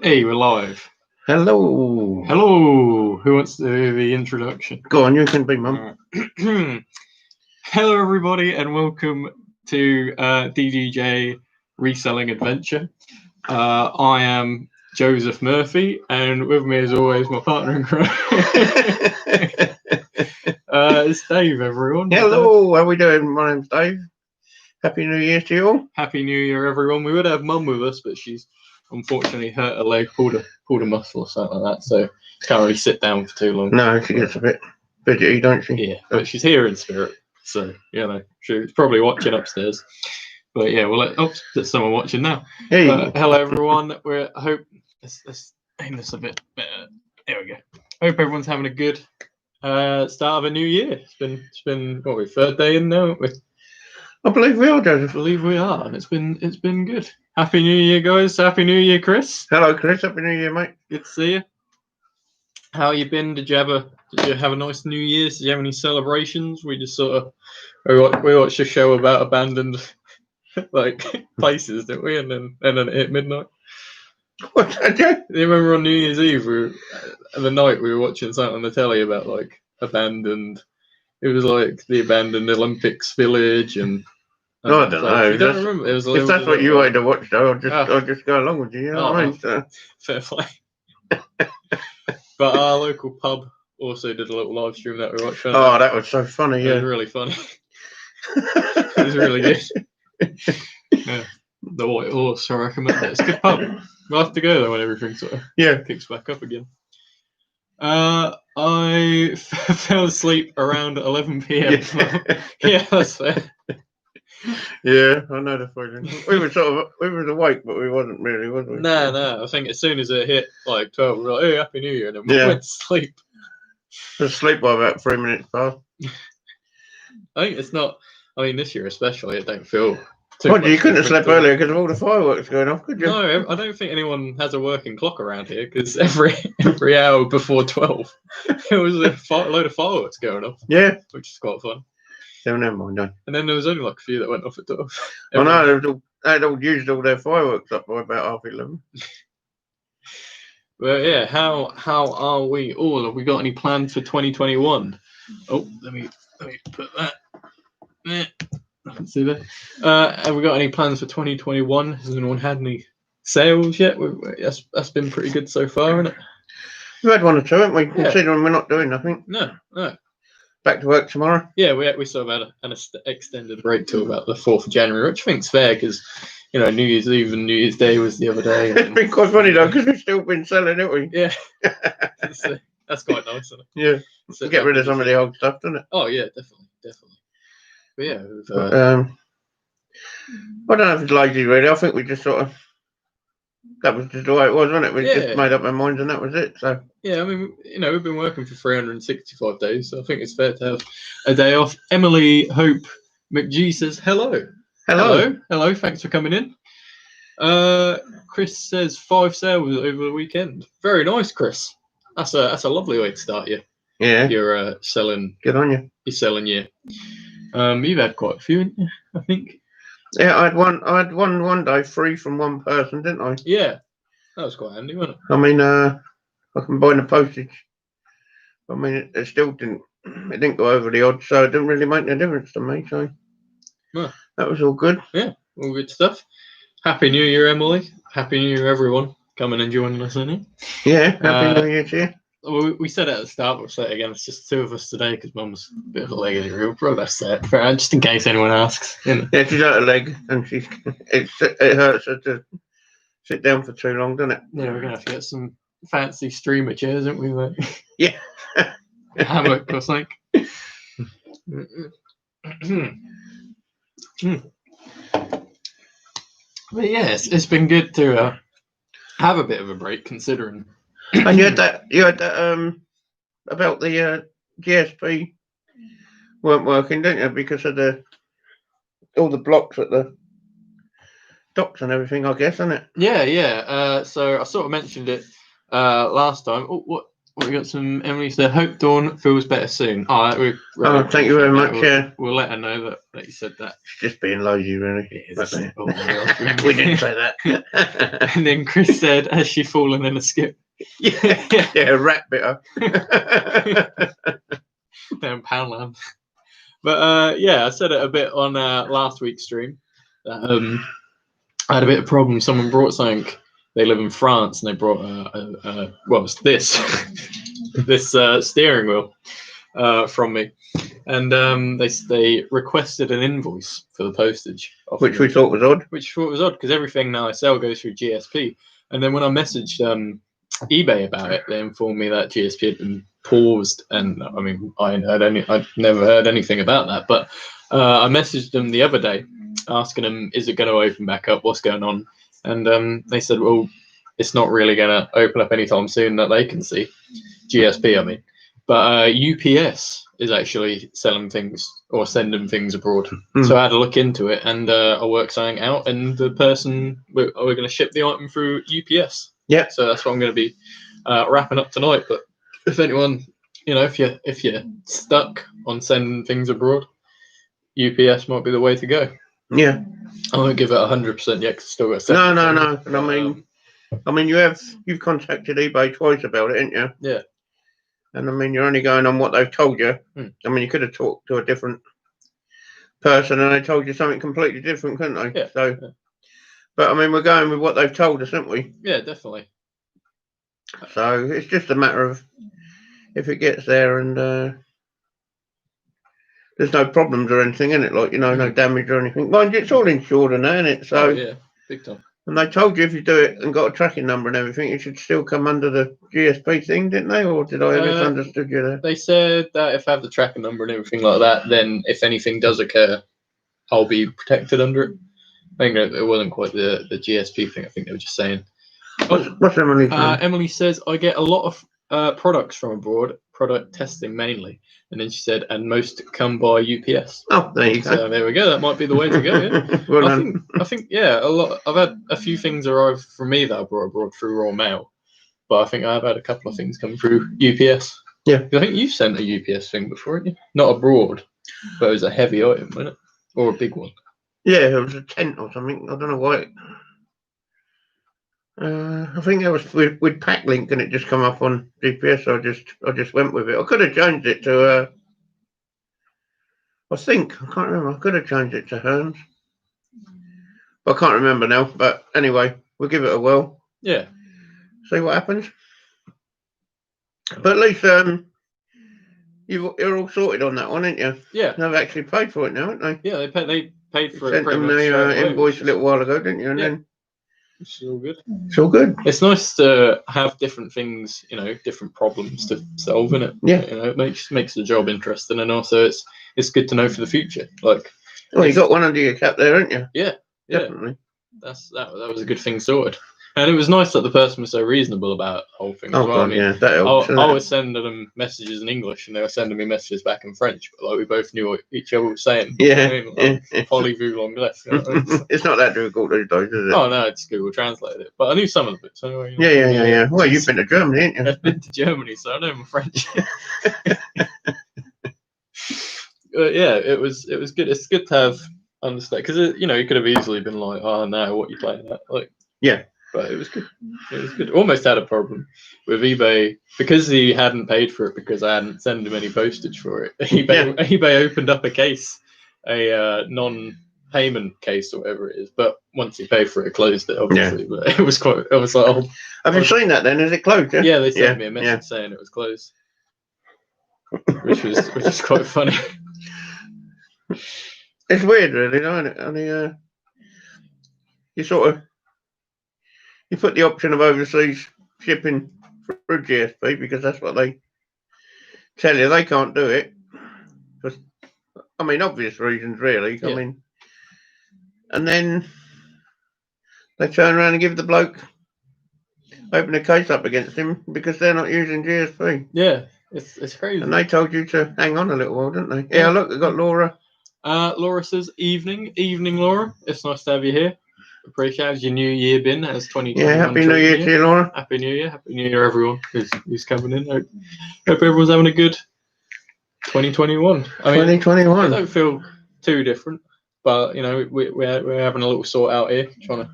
Hey, we're live. Hello. Hello. Who wants to do the introduction? Go on, you can be mum. Hello, everybody, and welcome to DDJ Reselling Adventure. I am Joseph Murphy, and with me, as always, my partner in crime. It's Dave, everyone. Hello, how are we doing? My name's Dave. Happy New Year to you all. Happy New Year, everyone. We would have Mum with us, but she's unfortunately hurt her leg, pulled a muscle or something like that, so can't really sit down for too long. No, she gets a bit fidgety, don't she? Yeah, but she's here in spirit, so she's probably watching upstairs. But yeah, there's someone watching now. Hey. Hello, everyone. I hope let's aim this a bit better. There we go. Hope everyone's having a good start of a new year. It's been what, we're third day in now, aren't we? I believe we are, Joseph. I believe we are, and it's been good. Happy New Year, guys. Happy New Year, Chris. Hello, Chris. Happy New Year, mate. Good to see you. How you been? Did you have a nice New Year? Did you have any celebrations? We just sort of we watched a show about abandoned places, didn't we? And then it hit midnight. What's that, Joe? You remember on New Year's Eve, the night we were watching something on the telly about abandoned. It was like the abandoned Olympics village and. No, I don't know. You don't remember? It was if that's what you wanted to watch, though, I'll just go along with you. You know what I mean? So. Fair play. But our local pub also did a little live stream that we watched. Oh, that was so funny. Yeah, it was really funny. It was really good. Yeah, the White Horse. I recommend it. It's a good pub. We'll have to go there when everything sort of kicks back up again. I fell asleep around 11 p.m. Yeah, that's fair. Yeah, I know the feeling. We were awake, but we wasn't really, was we? No. I think as soon as it hit 12, we were like, "Hey, Happy New Year," and then we went to sleep. I was asleep by about 3 minutes past. I think it's not. I mean, this year especially, it don't feel. What? You couldn't have slept earlier because of all the fireworks going off, could you? No, I don't think anyone has a working clock around here because every hour before 12, there was a load of fireworks going off. Yeah, which is quite fun. So never mind, no. And then there was only a few that went off at 12. I know, they'd all used all their fireworks up by about 11:30. Well, yeah, how are we all? Have we got any plans for 2021? Oh, let me put that there. I can see that. Have we got any plans for 2021? Has anyone had any sales yet? That's been pretty good so far, hasn't it? We've had one or two, haven't we? Considering we're not doing nothing. No. Back to work tomorrow. Yeah, we sort of had an extended break till about the 4th of January, which I think's fair because, New Year's Eve and New Year's Day was the other day. It's been quite funny though because we've still been selling, haven't we? Yeah, that's quite nice, isn't it? Yeah, so get rid of some of the old stuff, doesn't it? Oh yeah, definitely. But yeah, I don't know if it's lazy really. I think we just that was just the way it was, wasn't it? We just made up our minds and that was it. So yeah, I mean, we've been working for 365 days, so I think it's fair to have a day off. Emily Hope McGee says hello. Thanks for coming in. Chris says 5 sales over the weekend. Very nice, Chris. That's a lovely way to start you. Yeah, you're selling. Good on you. You're selling you've had quite a few, I think. Yeah, I had one day free from one person, didn't I? Yeah, that was quite handy, wasn't it? I mean, I combined the postage. I mean, it still didn't go over the odds, so it didn't really make no difference to me. So that was all good. Yeah, all good stuff. Happy New Year, Emily. Happy New Year, everyone. Coming and joining us in here. Yeah, Happy New Year to you. We said it at the start, we'll say it again. It's just 2 of us today because Mum's a bit of a leg injury. We'll that's it. Just in case anyone asks. Yeah, she's out of leg and it hurts her to sit down for too long, doesn't it? Yeah, we're gonna have to get some fancy streamer chairs, aren't we? Like, yeah, hammock or something. But yeah, it's been good to have a bit of a break considering. And you had that about the GSP weren't working, didn't you? Because of all the blocks at the docks and everything, I guess, isn't it? Yeah. So I sort of mentioned it last time. Oh, we got some. Emily said, "Hope Dawn feels better soon." Oh, thank you very much. We'll let her know that you said that. She's just being lazy, really. We didn't say that. And then Chris said, "Has she fallen in a skip?" Yeah, rat bitter. Down Poundland. But yeah, I said it a bit on last week's stream. That, I had a bit of problem. Someone brought something. They live in France, and they brought well, it's this this steering wheel from me, and they requested an invoice for the postage, Which we thought was odd. Which we thought was odd because everything now I sell goes through GSP, and then when I messaged eBay about it, they informed me that GSP had been paused, and I mean I'd never heard anything about that, but I messaged them the other day asking them, is it going to open back up, what's going on, and they said, well, it's not really going to open up anytime soon that they can see, GSP I mean, but UPS is actually selling things or sending things abroad. So I had a look into it, and I worked something out, and the person we're going to ship the item through UPS. Yeah. So that's what I'm going to be wrapping up tonight. But if anyone, if you're stuck on sending things abroad, UPS might be the way to go. Yeah. I won't give it 100% yet because I still got to No. And I mean, you've contacted eBay twice about it, haven't you? Yeah. And I mean, you're only going on what they've told you. I mean, you could have talked to a different person and they told you something completely different, couldn't they? Yeah. So, but I mean, we're going with what they've told us, aren't we? Yeah, definitely. So it's just a matter of if it gets there and there's no problems or anything in it, like no damage or anything. Mind you, it's all insured and that, isn't it? So yeah, big time. And they told you if you do it and got a tracking number and everything, it should still come under the GSP thing, didn't they? Or did I misunderstood you there? They said that if I have the tracking number and everything like that, then if anything does occur, I'll be protected under it. I think it wasn't quite the GSP thing. I think they were just saying. What's Emily saying? Emily says, I get a lot of products from abroad, product testing mainly. And then she said, and most come by UPS. Oh, there you go. So there we go. That might be the way to go. Yeah? Well, I think, yeah, a lot. I've had a few things arrive from me that I brought abroad through raw mail, but I think I've had a couple of things come through UPS. Yeah. I think you've sent a UPS thing before, haven't you? Not abroad, but it was a heavy item, wasn't it? Or a big one. Yeah, it was a tent or something. I don't know why. I think it was with Packlink and it just come up on GPS. So I just went with it. I could have changed it to. I think I can't remember. I could have changed it to Hearns, but I can't remember now. But anyway, we'll give it a whirl. Yeah. See what happens. But at least you're all sorted on that one, aren't you? Yeah. They've actually paid for it now, haven't they? Yeah, they paid for it. Sent them the invoice a little while ago, didn't you? And then it's all good. It's all good. It's nice to have different things, different problems to solve, isn't it? Yeah. It makes the job interesting, and also it's good to know for the future. Like, well, you got one under your cap there, haven't you? Yeah, definitely. That was a good thing sorted. And it was nice that the person was so reasonable about the whole thing as well. God, I mean, yeah, that helps. I was sending them messages in English, and they were sending me messages back in French. But we both knew what each other was saying. Yeah, Parlez-vous l'anglais. It's not that difficult these days, is it? Oh no, it's Google Translate it. But I knew some of the bits anyway. Yeah. Well, you've been to Germany, haven't you? I've been to Germany, so I know my French. Yeah, it was good. It's good to have understand because you could have easily been like, oh no, what are you playing at? Like, yeah. But it was good. It was good. Almost had a problem with eBay because he hadn't paid for it because I hadn't sent him any postage for it. eBay opened up a case, a non-payment case or whatever it is. But once he paid for it, it closed it obviously. Yeah. But it was like, oh. Have you seen that then? Is it closed? Yeah, they sent me a message saying it was closed, which is quite funny. It's weird, really, isn't it? I mean, you put the option of overseas shipping through GSP because that's what they tell you. They can't do it. Because, I mean, obvious reasons, really. Yeah. I mean, and then they turn around and give the bloke, open a case up against him because they're not using GSP. Yeah, it's crazy. And they told you to hang on a little while, didn't they? Yeah, look, they've got Laura. Laura says, evening, Laura. It's nice to have you here. Appreciate. How's your new year been? How's 2021? Yeah, Happy New Year to you, Laura. Happy New Year. Happy New Year, everyone who's coming in. Hope everyone's having a good 2021. I mean, 2021. I don't feel too different, but you know, we're having a little sort out here, trying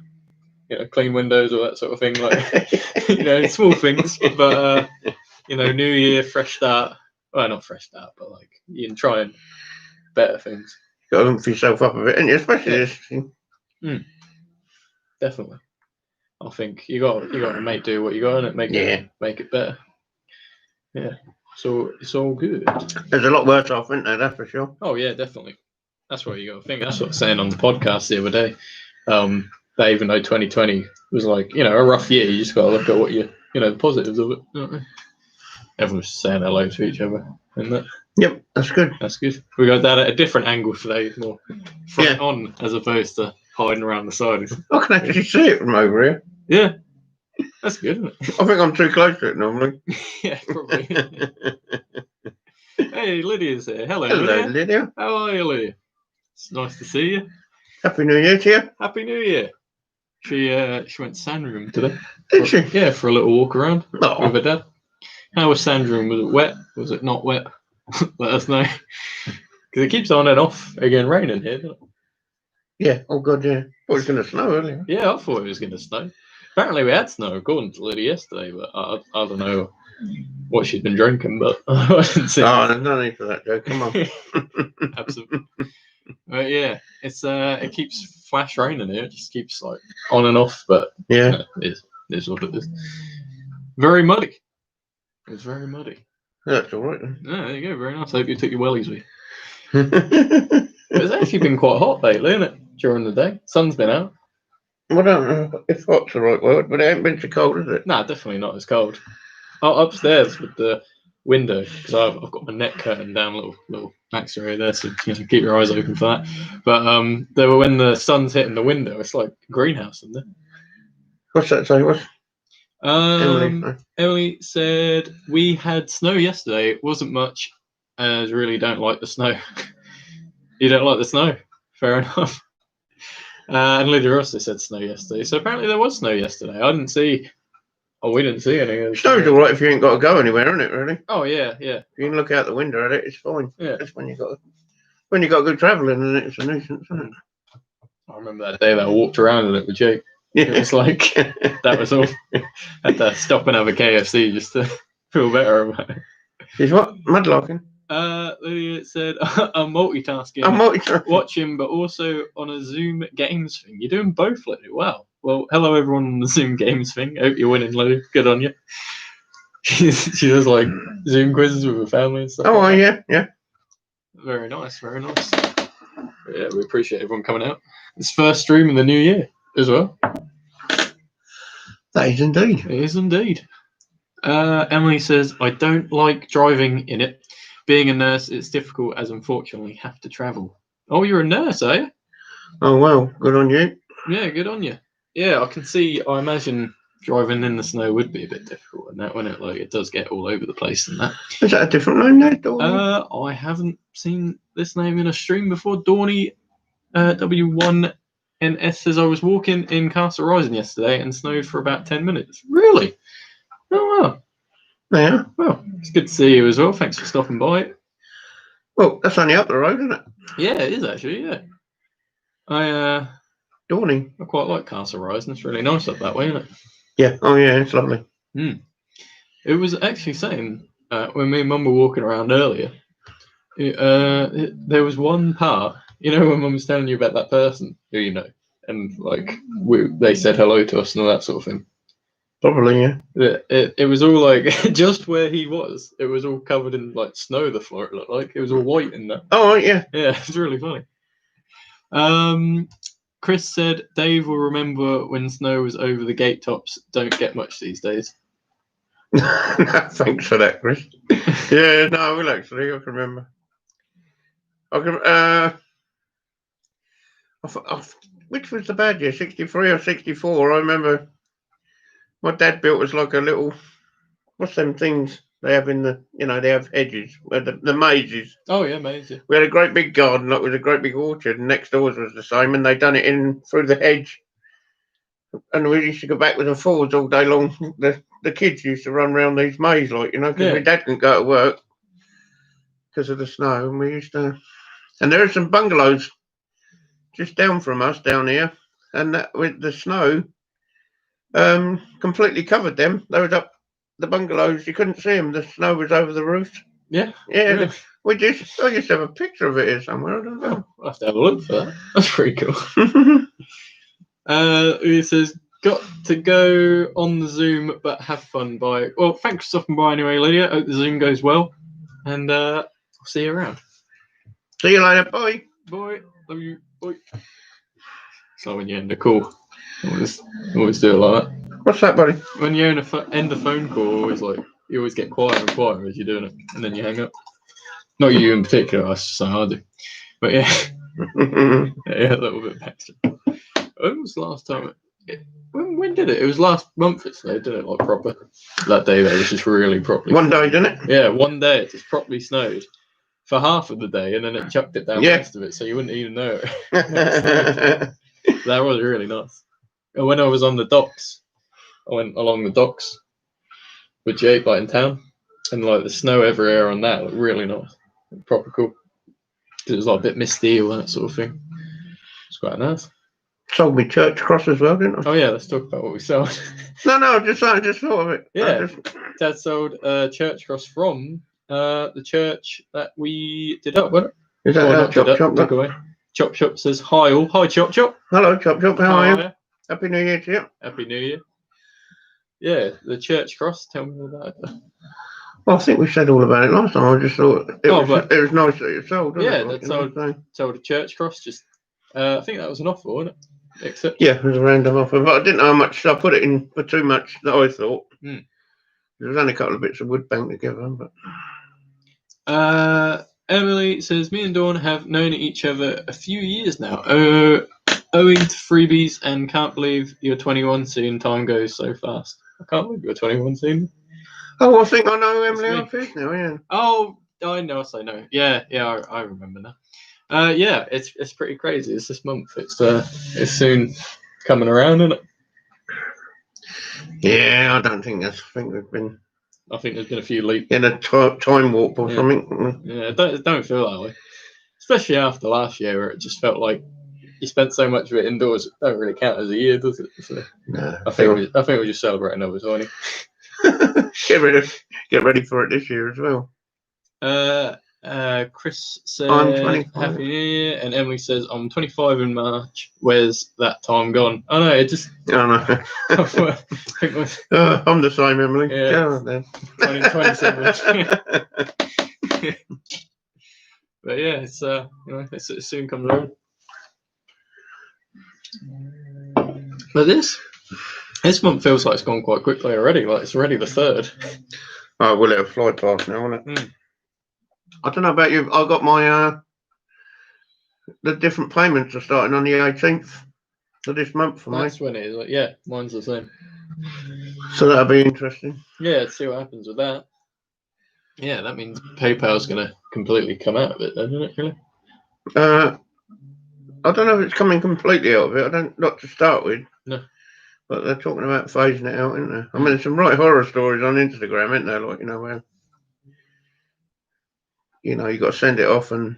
to clean windows or that sort of thing, like small things. But New Year, fresh start. Well, not fresh start, but like you can try and better things. Got to hump yourself up a bit, and especially this thing. Definitely. I think you got to make do what you got and make it better. Yeah. So it's all good. There's a lot worse off, isn't there? That's for sure. Oh yeah, definitely. That's what you got to think. That's what I was saying on the podcast the other day. That even though 2020 was like a rough year, you just got to look at what the positives of it. Everyone's saying hello to each other, isn't it? Yep, that's good. That's good. We got that at a different angle today, more front on as opposed to hiding around the side. I can actually see it from over here. Yeah, that's good, isn't it? I think I'm too close to it normally. Yeah, probably. Hey, Lydia's here. Hello, Lydia. How are you, Lydia? It's nice to see you. Happy New Year to you. Happy New Year. She went to Sandringham today. Did she? Yeah, for a little walk around with her dad. How was Sandringham? Was it wet? Was it not wet? Let us know. Because it keeps on and off again raining here, doesn't it? Yeah. Oh, God, yeah. Thought it was going to snow earlier. Yeah, I thought it was going to snow. Apparently we had snow, according to Lydia yesterday, but I don't know what she'd been drinking, but I didn't see. Oh, there's no need for that, Joe. Come on. Absolutely. But yeah, it keeps flash raining here. It just keeps like on and off, but yeah, it is what it is. Very muddy. It's very muddy. That's all right then. Yeah, there you go. Very nice. I hope you took your wellies with you. It's actually been quite hot lately, isn't it? During the day. Sun's been out. Well, I don't know if hot's the right word, but it ain't been so cold, is it? Nah, definitely not as cold. Upstairs with the window, because I've got my net curtain down, little max area there, so keep your eyes open for that. But when the sun's hitting the window, it's like a greenhouse, isn't it? What's that say? What? Emily said we had snow yesterday. It wasn't much, as really don't like the snow. You don't like the snow? Fair enough. And Lydia also said snow yesterday. So apparently there was snow yesterday. We didn't see any. Snow's all right if you ain't got to go anywhere, isn't it? Really? Oh yeah. If you can look out the window at it, it's fine. Yeah. That's when you got to go travelling, and it's a nuisance, isn't it? I remember that day that I walked around in it with Jake. Yeah. It was like that was all. Had to stop and have a KFC just to feel better about it. Is what? Mudlarking? Lydia said I'm multitasking. Watching, but also on a Zoom games thing. You're doing both, Lydia. Wow. Well, hello everyone on the Zoom games thing. Hope you're winning, Lydia. Good on you. She does like Zoom quizzes with her family and stuff. Oh, like yeah. Very nice, very nice. Yeah, we appreciate everyone coming out. It's first stream in the new year as well. That is indeed. It is indeed. Emily says, I don't like driving in it. Being a nurse, it's difficult as unfortunately have to travel. Oh, you're a nurse, are you? Oh, well, good on you. Yeah, good on you. Yeah, I imagine driving in the snow would be a bit difficult and that, wouldn't it? Like, it does get all over the place and that. Is that a different name there, Dawny? I haven't seen this name in a stream before. Dawny W1NS says, I was walking in Castle Rising yesterday and snowed for about 10 minutes. Really? Oh, wow. Yeah. Well, it's good to see you as well. Thanks for stopping by. Well, that's only up the road, isn't it? Yeah, it is actually, yeah. Dawning. I quite like Castle Rising. It's really nice up that way, isn't it? Yeah. Oh, yeah, it's lovely. It was actually saying, when me and Mum were walking around earlier, there was one part, when Mum was telling you about that person who you know, and like they said hello to us and all that sort of thing. Probably, yeah. It was all like just where he was. It was all covered in like snow. The floor it looked like it was all white in that. Oh yeah, yeah. It's really funny. Chris said Dave will remember when snow was over the gate tops. Don't get much these days. Thanks for that, Chris. Yeah, no, I will actually. I can remember. Which was the bad year? 63 or 64? I remember. My dad built us like a little, what's them things they have in the, they have hedges, where the mazes. Oh, yeah, mazes. We had a great big garden, like with a great big orchard, and next doors was the same, and they done it in through the hedge. and we used to go backwards and forwards all day long. The kids used to run around these mazes, like, you know, because my dad couldn't go to work because of the snow, and we used to. And there are some bungalows just down from us down here, and that, with the snow, completely covered them. They was up the bungalows. You couldn't see them. The snow was over the roofs. Yeah. Yeah. Really? I used to have a picture of it here somewhere. I don't know. Oh, I'll have to have a look for that. That's pretty cool. It says, got to go on the Zoom, but have fun. Bye. Well, thanks for stopping by anyway, Lydia. Hope the Zoom goes well, and I'll see you around. See you later. Bye. Bye. Love you. Bye. So when you end a call, always do it like that. What's that, buddy? When you end a phone call, always like you always get quieter and quieter as you're doing it, and then you hang up. Not you in particular, I say I do, but yeah, yeah, a little bit better. When was the last time? When did it? It was last month. It snowed, didn't it? Like proper. That day, though, was just really properly. One day, didn't it? Yeah, one day it just properly snowed for half of the day, and then it chucked it down the rest of it, so you wouldn't even know it. That was really nice. And when I was on the docks, I went along the docks with Jake, like in town, and like the snow everywhere on that looked really nice, proper cool. It was like a bit misty or that sort of thing. It's quite nice. Sold me church cross as well, didn't I? Oh yeah, let's talk about what we sold. No, I just thought of it. Yeah, Dad sold a church cross from the church that we did up, wasn't it? Is that Chop Chop? Took away. Chop Chop says hi all. Hi Chop Chop. Hello Chop Chop, how are you? Happy New Year to you. Happy New Year. Yeah, the church cross. Tell me about it. Well, I think we said all about it last time. I just thought it was nice that you sold. Yeah, that sold a church cross. Just I think that was an offer, wasn't it? Except yeah, it was a random offer, but I didn't know how much. I put it in for too much that I thought. There was only a couple of bits of wood banked together, but. Emily says, me and Dawn have known each other a few years now, owing to freebies, and can't believe you're 21 soon. Time goes so fast. I can't believe you're 21 soon. Oh, I think I know who Emily off is now, yeah. Oh, I know, I know. Yeah, I remember now. Yeah, it's pretty crazy. It's this month. It's soon coming around, isn't it? Yeah, I don't think that's. I think there's been a few leaks. In a time warp or something. Yeah, it don't feel that way. Especially after last year, where it just felt like you spent so much of it indoors. It don't really count as a year, does it? So no. I think we're just celebrating others, aren't we? Get ready for it this year as well. Chris said, Happy New Year, and Emily says, I'm 25 in March. Where's that time gone? Oh no, it just. Oh no. I'm the same, Emily. Yeah. 2027. But yeah, it's it soon comes around. But this month feels like it's gone quite quickly already. Like it's already the 3rd. Oh, will it fly past now, won't it? I don't know about you. I got my the different payments are starting on the 18th of this month for me. That's when it is. Like, yeah, mine's the same. So that'll be interesting. Yeah, let's see what happens with that. Yeah, that means PayPal's going to completely come out of it, doesn't it? Really? I don't know if it's coming completely out of it. Not to start with. No. But they're talking about phasing it out, isn't there? I mean, there's some right horror stories on Instagram, isn't there? Like, where you got to send it off and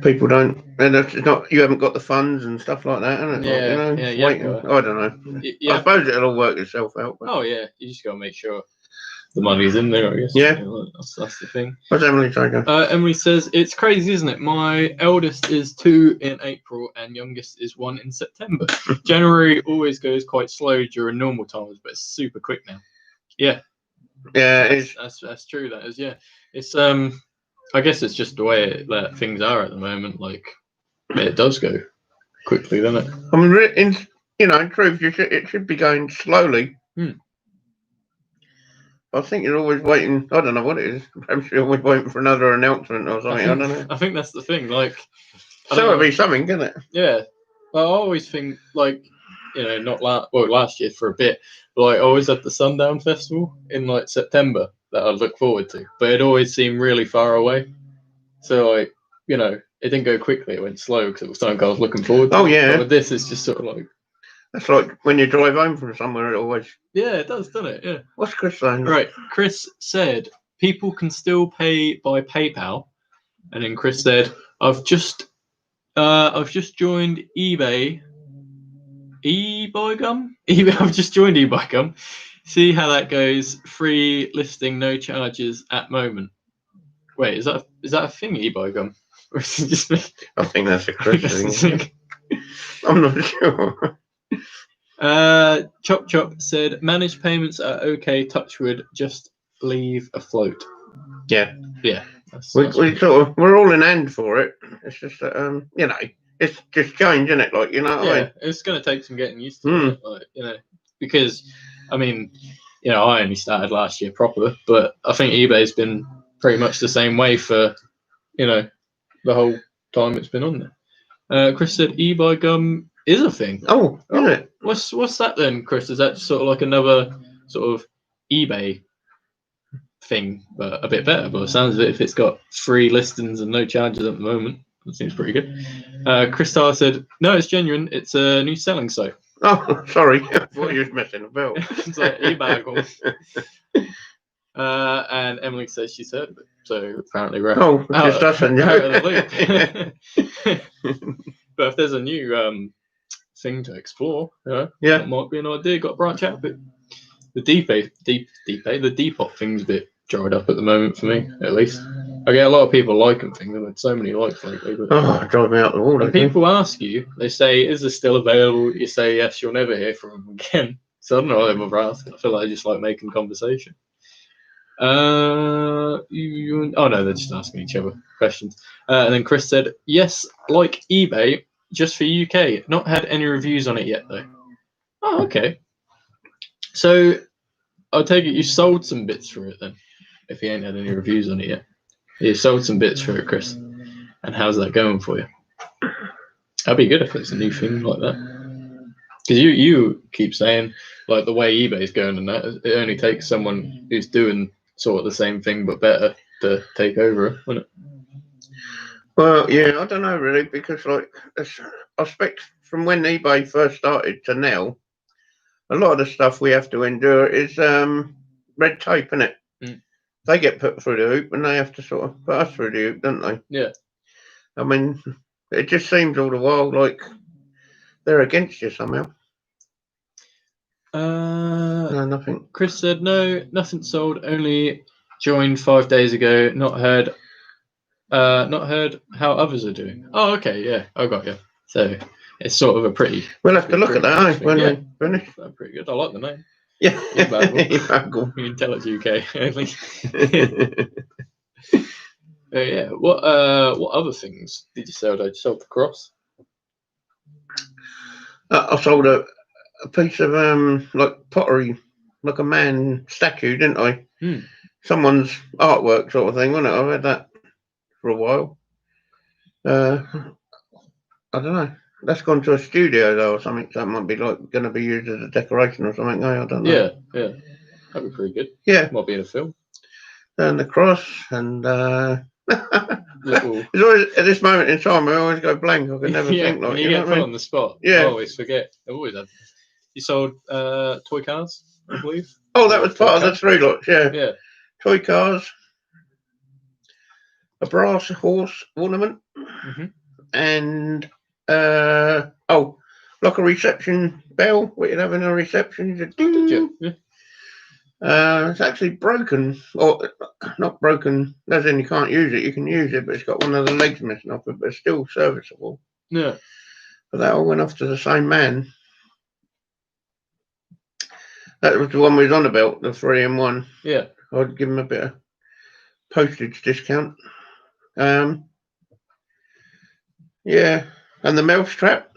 people don't, and it's not, you haven't got the funds and stuff like that, isn't it? Yeah, waiting. I don't know. I suppose it'll all work itself out. But. Oh yeah, you just got to make sure the money's in there, I guess. Yeah. That's the thing. What's Emily saying? Emily says, it's crazy, isn't it? My eldest is 2 in April and youngest is 1 in September. January always goes quite slow during normal times, but it's super quick now. Yeah. Yeah, that's true. That is, yeah. It's I guess it's just the way that things are at the moment. Like it does go quickly, doesn't it? I mean, in truth, it should be going slowly. I think you're always waiting. I don't know what it is. Perhaps you're always waiting for another announcement or something. I don't know. I think that's the thing. Like, so it'll be something, can it? Yeah. Well, I always think like, not last year for a bit. Like, I always had the Sundown Festival in like September that I'd look forward to, but it always seemed really far away. So like, it didn't go quickly. It went slow because it was something I was looking forward to. Oh yeah. But with this, it's just sort of like. That's like when you drive home from somewhere, it always. Yeah, it does, doesn't it? Yeah. What's Chris saying? Right. Chris said people can still pay by PayPal, and then Chris said, I've just joined eBay. eBuyGum? I've just joined eBuyGum. See how that goes. Free listing, no charges at moment. Wait, is that a thing, eBuyGum? Or is it just me? I think that's a Chris thing. I'm not sure. Chop said managed payments are okay. Touchwood, just leave afloat. Yeah. That's We're all in hand for it. It's just that it's just change, isn't it? Like what I mean? It's going to take some getting used to, isn't it? Like, because I mean, I only started last year proper, but I think eBay's been pretty much the same way for the whole time it's been on there. Chris said eBuyGum is a thing. Oh, is it? What's that then, Chris? Is that sort of like another sort of eBay thing, but a bit better? But it sounds of it, if it's got free listings and no charges at the moment, that seems pretty good. Chris Starr said, no, it's genuine. It's a new selling site. Oh, sorry. I thought you was messing about. It's like eBay. And Emily says she's heard of it. So apparently we're just us and out of the loop. But if there's a new thing to explore, that might be an idea. Got to branch out a bit. The the Depop thing's a bit dried up at the moment for me, at least. I get a lot of people liking things. I've had so many likes lately. But drive me out the wall. When people ask you, they say, "Is this still available?" You say, "Yes." You'll never hear from them again. So I don't know why they bother asking. I feel like I just like making conversation. Oh no, they're just asking each other questions. And then Chris said, "Yes, like eBay, just for UK. Not had any reviews on it yet, though." Oh, okay. So I'll take it you sold some bits for it then, if you ain't had any reviews on it yet. You sold some bits for it, Chris. And how's that going for you? That'd be good if it's a new thing like that. Because you keep saying, like, the way eBay's going and that, it only takes someone who's doing sort of the same thing but better to take over, wouldn't it? Well, yeah, I don't know really, because like I expect from when eBay first started to now, a lot of the stuff we have to endure is red tape, isn't it? They get put through the hoop and they have to sort of put us through the hoop, don't they? Yeah. I mean, it just seems all the while like they're against you somehow. No, nothing. Chris said no, nothing sold. Only joined 5 days ago. Not heard how others are doing. Oh, okay, yeah, I got you. So it's sort of a pretty. We'll have to look at that when we finish. That's pretty good. I like the name. Yeah, eBagel. You can tell it's UK only. Yeah. What other things did you sell? Did you sell the cross? I sold a piece of like pottery, like a man statue, didn't I? Someone's artwork sort of thing, wasn't it? I've had that for a while. I don't know. That's gone to a studio though, or something. So that might be like going to be used as a decoration or something. I don't know. Yeah, that'd be pretty good. Yeah, might be in a film. And the cross and. It's always, at this moment in time, I always go blank. I can never think like you get put on the spot. Yeah, I always forget. I always have. You sold toy cars, I believe. Oh, that was part of the 3 lots. Yeah. Toy cars, a brass horse ornament, and like a reception bell. What you'd have in a reception. It's actually broken, or not broken, as in you can't use it. You can use it, but it's got one of the legs missing off it, but it's still serviceable. Yeah. But that all went off to the same man. That was the one we was on about, the 3-in-1. Yeah. I'd give him a bit of postage discount. Yeah. And the mouse trap.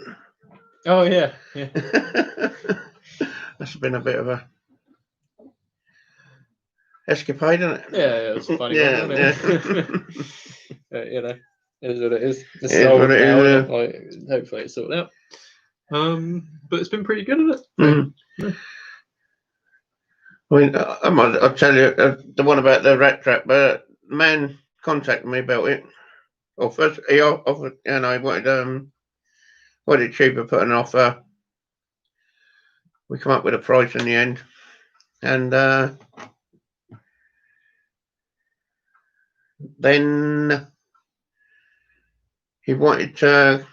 Oh, yeah. That's been a bit of a escapade, isn't it? Yeah, it's funny. Yeah. One, it is what it is. It's sold now. Like, hopefully it's sorted out. But it's been pretty good, isn't it? Yeah. I mean, I'll tell you the one about the rat trap. But man contacted me about it. Well, first he offered, he wanted cheaper, put an offer. we come up with a price in the end, and then he wanted to.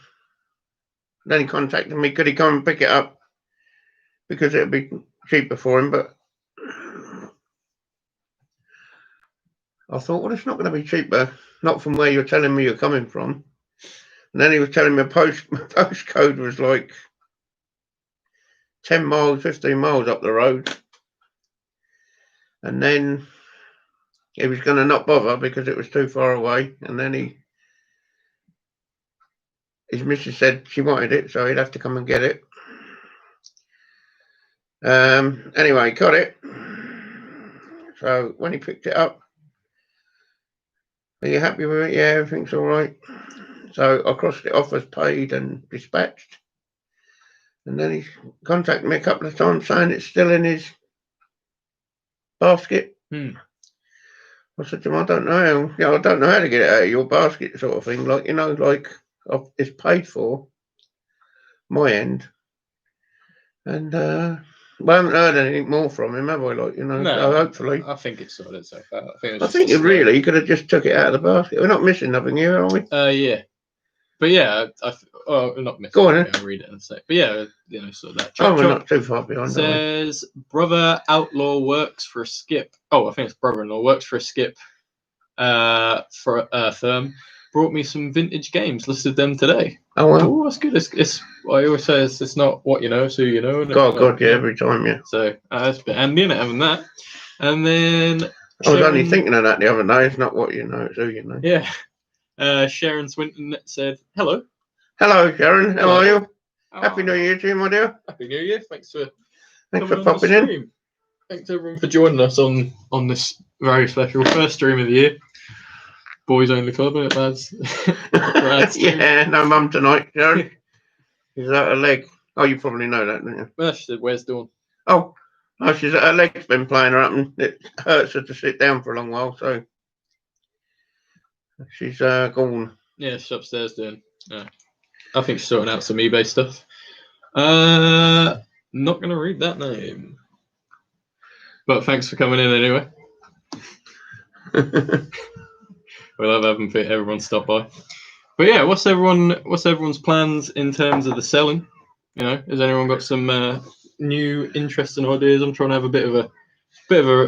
Then he contacted me. Could he come and pick it up because it would be cheaper for him? But I thought, well, it's not going to be cheaper, not from where you're telling me you're coming from. And then he was telling me my postcode was like 10 miles, 15 miles up the road. And then he was going to not bother because it was too far away. And then his missus said she wanted it, so he'd have to come and get it. Anyway, got it. So when he picked it up, are you happy with it? Yeah, everything's all right. So I crossed it off as paid and dispatched. And then he contacted me a couple of times saying it's still in his basket. I said to him, I don't know. I don't know how to get it out of your basket, sort of thing. Like, it's paid for my end. And we haven't heard anything more from him, have we? Like, No, so hopefully. I think it's sorted itself out. I think you really could have just took it out of the basket. We're not missing nothing here, are we? Yeah. But yeah, not missing. Go on, then. I'll read it in a sec. But yeah, sort of that. We're not too far behind. Says brother outlaw works for a skip. Oh, I think it's brother-in-law works for a skip. For a firm. Brought me some vintage games. Listed them today. Oh well. Oh, that's good. It's I always say it's not what you know, it's who you know. God, yeah, every time, yeah. So that's a bit handy, innit, having that. And then I was only thinking of that the other day. It's not what you know, it's who you know. Yeah. Sharon Swinton said, hello. Hello, Sharon. How are you? Oh. Happy New Year to you, my dear. Happy New Year. Thanks for popping in. Thanks everyone for joining us on this very special first stream of the year. Boys only club, isn't it, lads? Yeah, no mum tonight, Sharon. She's at her leg. Oh, you probably know that, don't you? Well, she said, where's Dawn? Oh, she's at her leg's been playing her up, and it hurts her to sit down for a long while, so she's gone. Yeah, she's upstairs doing. I think she's sorting out some eBay stuff. Not gonna read that name, but thanks for coming in anyway. We love having everyone stop by. But yeah, what's everyone's plans in terms of the selling? Has anyone got some new interesting ideas? I'm trying to have a bit of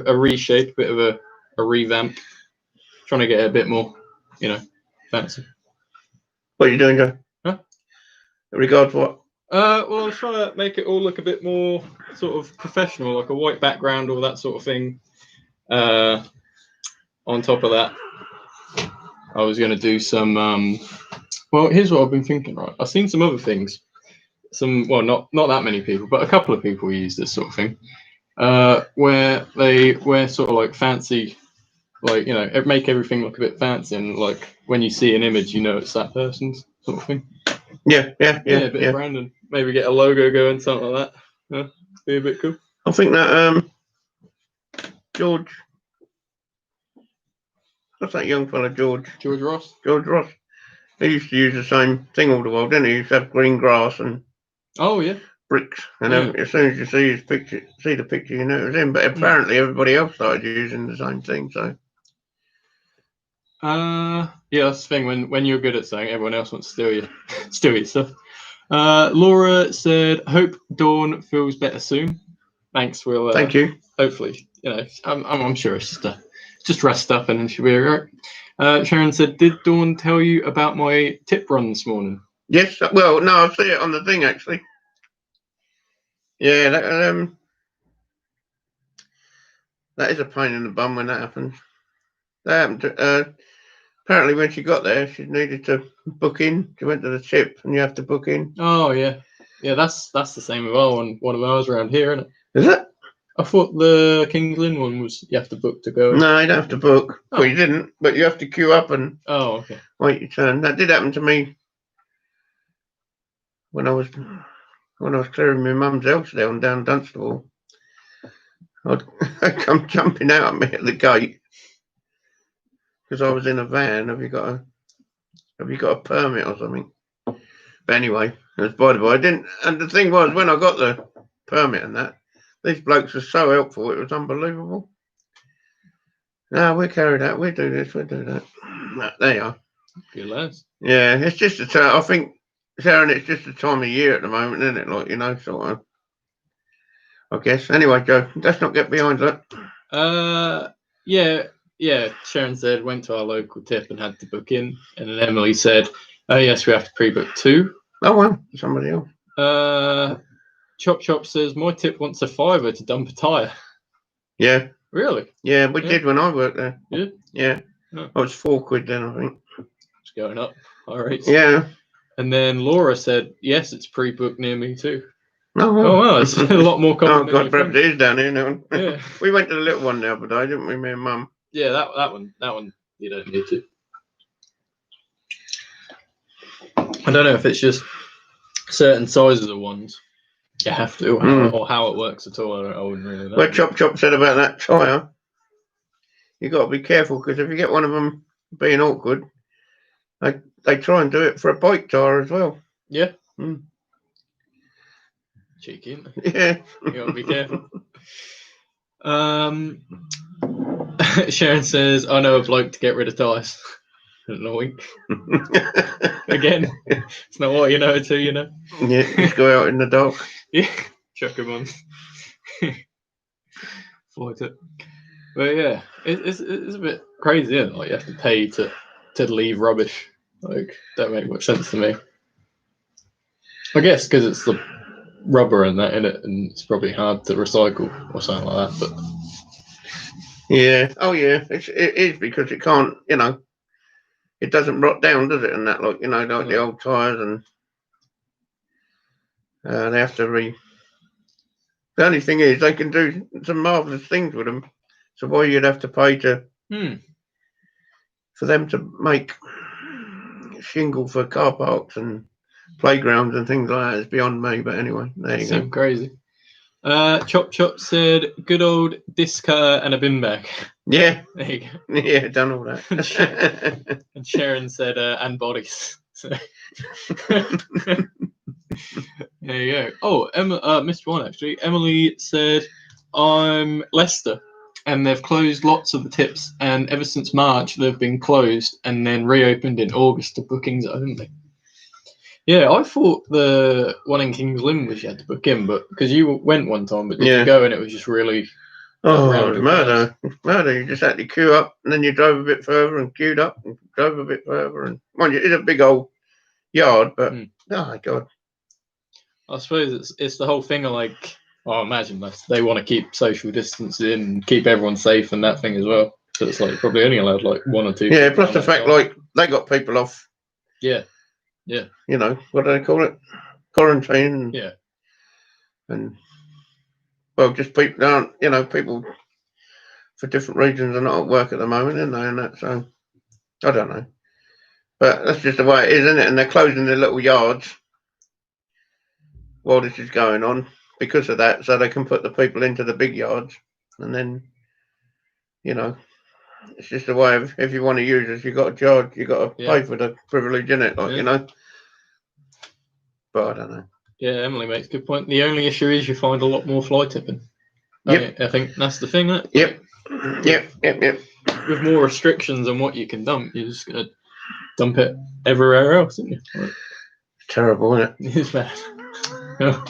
a reshape, a bit of a revamp. Trying to get a bit more, fancy. What are you doing, Joe? Huh? In regards to what? Well, I was trying to make it all look a bit more sort of professional, like a white background, all that sort of thing. On top of that, I was going to do some. Well, here's what I've been thinking. Right, I've seen some other things. Not that many people, but a couple of people use this sort of thing, where they wear sort of like fancy, like make everything look a bit fancy, and like when you see an image, it's that person's sort of thing. Yeah, a bit of branding. Maybe get a logo going, something like that. Yeah, be a bit cool. I think that George. What's that young fella, George? George Ross. George Ross. He used to use the same thing all the while, didn't he? He used to have green grass and bricks, and as soon as you see the picture, you know it was him. But apparently, everybody else started using the same thing. So, yeah, that's the thing. When you're good at something, everyone else wants to steal your stuff. Laura said, "Hope Dawn feels better soon." Thanks. Thank you. Hopefully, I'm sure it's just rest up and then she'll be alright. Sharon said, "Did Dawn tell you about my tip run this morning?" Yes. Well, no, I see it on the thing actually. Yeah, that is a pain in the bum when that happens. That happened to, apparently when she got there, she needed to book in. She went to the tip, and you have to book in. Oh yeah, that's the same with one of ours around here, isn't it? Is it? I thought the King's Lynn one was you have to book to go. No, you don't have to book. Oh. Well, you didn't, but you have to queue up and okay. Wait your turn. That did happen to me when I was clearing my mum's house down Dunstable. I'd come jumping out at me at the gate because I was in a van. Have you got a permit or something? But anyway, it was by the by. I didn't. And the thing was, when I got permit and that. These blokes were so helpful, it was unbelievable. No, we carry that, we do this, we do that. There you are. Good lads. Yeah, it's just I think, Sharon, it's just the time of year at the moment, isn't it? Like, you know, sort of. I guess. Anyway, Joe, let's not get behind that. Yeah. Sharon said went to our local tip and had to book in, and then Emily said, "Oh yes, we have to pre-book 2." Oh well, somebody else. Chop says my tip wants a £5 to dump a tyre. Yeah. Really? Yeah, we did when I worked there. Yeah. Yeah. Oh. I was £4 then, I think. It's going up. All right. Yeah. And then Laura said, yes, it's pre-booked near me too. Oh wow, it's a lot more common. Oh God, perhaps it is down here now. Yeah. We went to the little one the other day, didn't we, me and Mum? Yeah, that one you don't need to. I don't know if it's just certain sizes of ones you have to, or how it works at all. I wouldn't really know. What Chop said about that tyre, you got to be careful, because if you get one of them being awkward, they try and do it for a bike tyre as well. Yeah. Cheeky, isn't it? Yeah. You got to be careful. Sharon says, I know a bloke to get rid of tyres. Annoying. Again, it's not what you know until you know. Yeah, just go out in the dark. Yeah, chuck him on. Float it. But yeah, it's a bit crazy, isn't it? Like you have to pay to leave rubbish. Like, don't make much sense to me. I guess because it's the rubber and that in it, and it's probably hard to recycle or something like that. But yeah, oh yeah, it is, because it can't, you know, it doesn't rot down, does it? And that, like, you know, like the old tyres, and they have to The only thing is, they can do some marvellous things with them. So why you'd have to pay for them to make shingle for car parks and playgrounds and things like that is beyond me. But anyway, there you go. Crazy. Chop said, good old disc and a bin bag. Yeah. There you go. Yeah, done all that. And Sharon said, and bodies. So. There you go. Oh, missed one actually. Emily said, I'm Leicester, and they've closed lots of the tips, and ever since March they've been closed and then reopened in August to bookings only. Yeah, I thought the one in King's Lynn was you had to book in, but because you went one time, but did you go and it was just really... Oh, it was murder. Murder. You just had to queue up, and then you drove a bit further and queued up and drove a bit further. And mind you, it's a big old yard, but oh my God. I suppose it's the whole thing of like, imagine this. They want to keep social distancing and keep everyone safe and that thing as well. So it's like probably only allowed like 1 or 2. Yeah, plus the fact like they got people off. Yeah. Yeah. You know, what do they call it? Quarantine. Yeah. And well, just people aren't, you know, people for different reasons are not at work at the moment, aren't they? And that, so I don't know. But that's just the way it is, isn't it? And they're closing their little yards while this is going on because of that, so they can put the people into the big yards. And then, you know, it's just a way of, if you want to use it, you've got to charge, you've got to pay for the privilege in it, like, you know. But I don't know. Yeah, Emily makes a good point. The only issue is you find a lot more fly tipping. Yep. I think that's the thing, isn't it? Yep. With more restrictions on what you can dump, you're just going to dump it everywhere else, isn't you? Like, terrible, isn't it? It's bad. Yeah.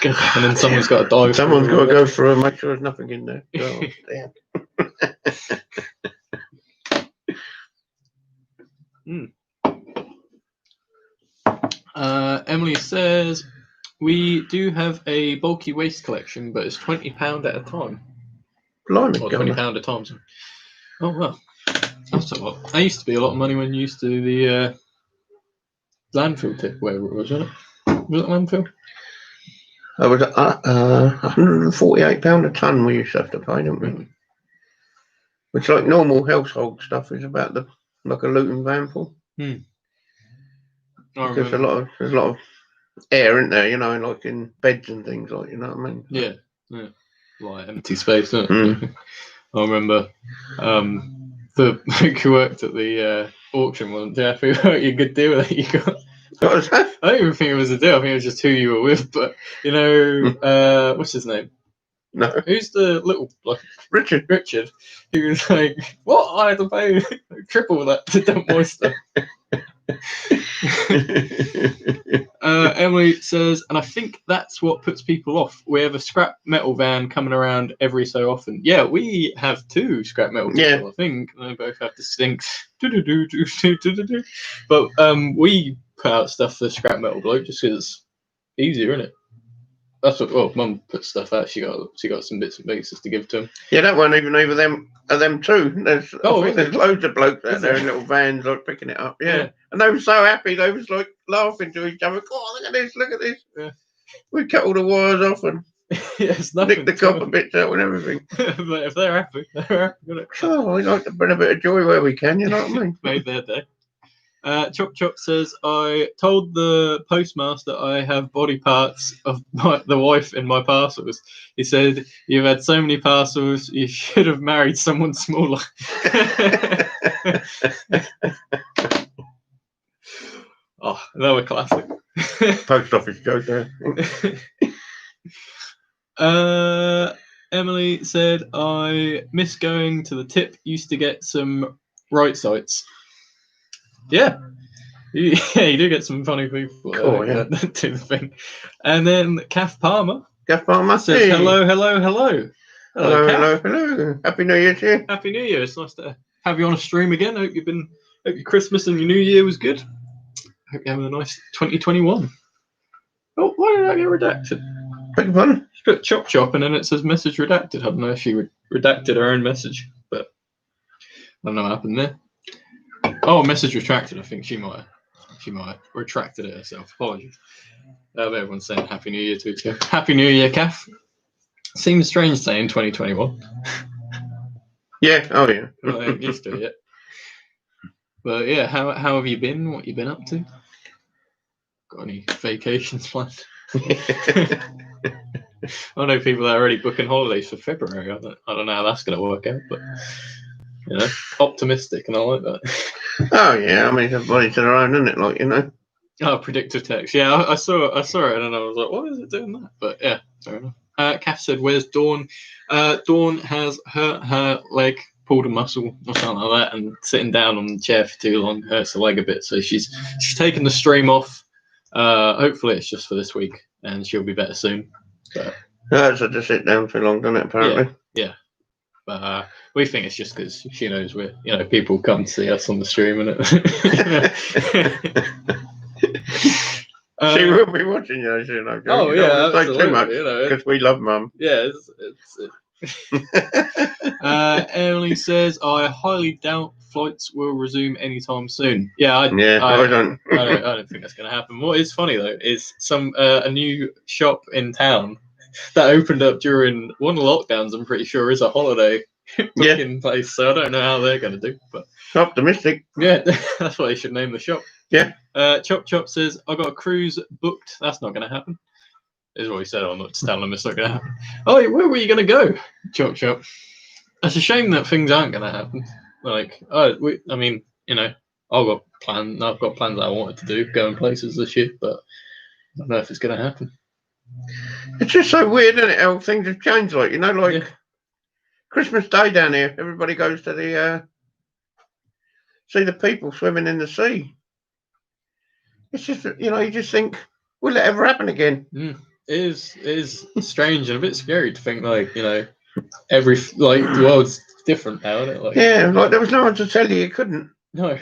And then someone's got to dive. Someone's got to go through and make sure there's nothing in there. Oh, damn. Emily says, we do have a bulky waste collection, but it's £20 at a time. Blimey, or £20 a time. So. Oh, well. That's a lot. That used to be a lot of money when you used to do the landfill tip, wherever it was, wasn't it? Was it landfill? It was £148 a tonne we used to have to pay, didn't we? Which, like normal household stuff, is about like a Luton van full. Because there's a lot of air in there, you know, like in beds and things, like, you know what I mean? Yeah. Like empty space, isn't it? I remember the bloke who worked at the auction once. Yeah, if you got a good deal that you got What was that? I don't even think it was a deal. I think it was just who you were with. But you know, what's his name? No, Who's the little like Richard. Richard? He was like, "What? I had to pay triple that to dump my stuff." Emily says, and I think that's what puts people off. We have a scrap metal van coming around every so often. Yeah, we have 2 scrap metal people, Yeah. I think. They both have distinct but we put out stuff for scrap metal bloke just because it's easier, isn't it? That's what. Well, Mum put stuff out. She got some bits and pieces to give to him. Yeah, that weren't even over them. Them too. There's, Oh, I think there's loads of blokes out Is there there? in little vans, like picking it up. Yeah. Yeah. And they were so happy. They was like laughing to each other. Oh, look at this! Look at this! Yeah. We cut all the wires off and Yeah, it's nothing. nicked the copper bits out and everything. But if they're happy, they're happy. Isn't it? Oh, we like to bring a bit of joy where we can. You know what I mean? Made their day. Chop Chop says, I told the postmaster I have body parts of the wife in my parcels. He said, you've had so many parcels, you should have married someone smaller. Oh, another classic. Post office joke there. Emily said, I miss going to the tip, used to get some right sites. Yeah. You do get some funny people Cool, yeah. that do the thing. And then Kath Palmer Gaff Palmer says, hello. Hello, Kath. hello. Happy New Year to you. Happy New Year. It's nice to have you on a stream again. Hope your Christmas and your New Year was good. Hope you're having a nice 2021. Oh, why did that get redacted? Beg your pardon? She put Chop Chop and then it says message redacted. I don't know if she redacted her own message, but I don't know what happened there. Oh, message retracted. I think she might have retracted it herself. Apologies. Everyone's saying Happy New Year to each other. Happy New Year, Kath. Seems strange saying 2021. Yeah, oh yeah. I ain't used to it yet. But yeah, how have you been? What you been up to? Got any vacations planned? I know people are already booking holidays for February. I don't know how that's going to work out, but you know, optimistic and I like that. Oh yeah, I mean, everybody to their own, isn't it? Like, you know. Oh, predictive text. Yeah, I saw it and I was like, why is it doing that? But yeah, fair enough. Kath said, where's Dawn? Dawn has hurt her leg, pulled a muscle or something like that, and sitting down on the chair for too long hurts the leg a bit. So she's taken the stream off. Hopefully it's just for this week and she'll be better soon. But Hurts her to sit down too long, doesn't it, apparently? Yeah. But we think it's just because she knows people come to see us on the stream and she will be watching you, you know. Oh, you yeah, don't say too much, you because we love Mum. Yeah, Emily says, I highly doubt flights will resume anytime soon. Yeah, I don't. I don't think that's going to happen. What is funny though is a new shop in town that opened up during one of the lockdowns. I'm pretty sure is a holiday booking place. So I don't know how they're going to do, but optimistic. Yeah, that's what they should name the shop. Yeah. Chop Chop says, I got a cruise booked. That's not going to happen. Is what he said. I'm not just telling him it's not going to happen. Oh, where were you going to go, Chop Chop? It's a shame that things aren't going to happen. Like, I've got plans that I wanted to do, going places this year, but I don't know if it's going to happen. It's just so weird, isn't it? How things have changed. Like, you know, like Christmas Day down here, everybody goes to the see the people swimming in the sea. It's just, you just think, will it ever happen again? It is strange and a bit scary to think, the world's different now, isn't it? There was no one to tell you couldn't. No.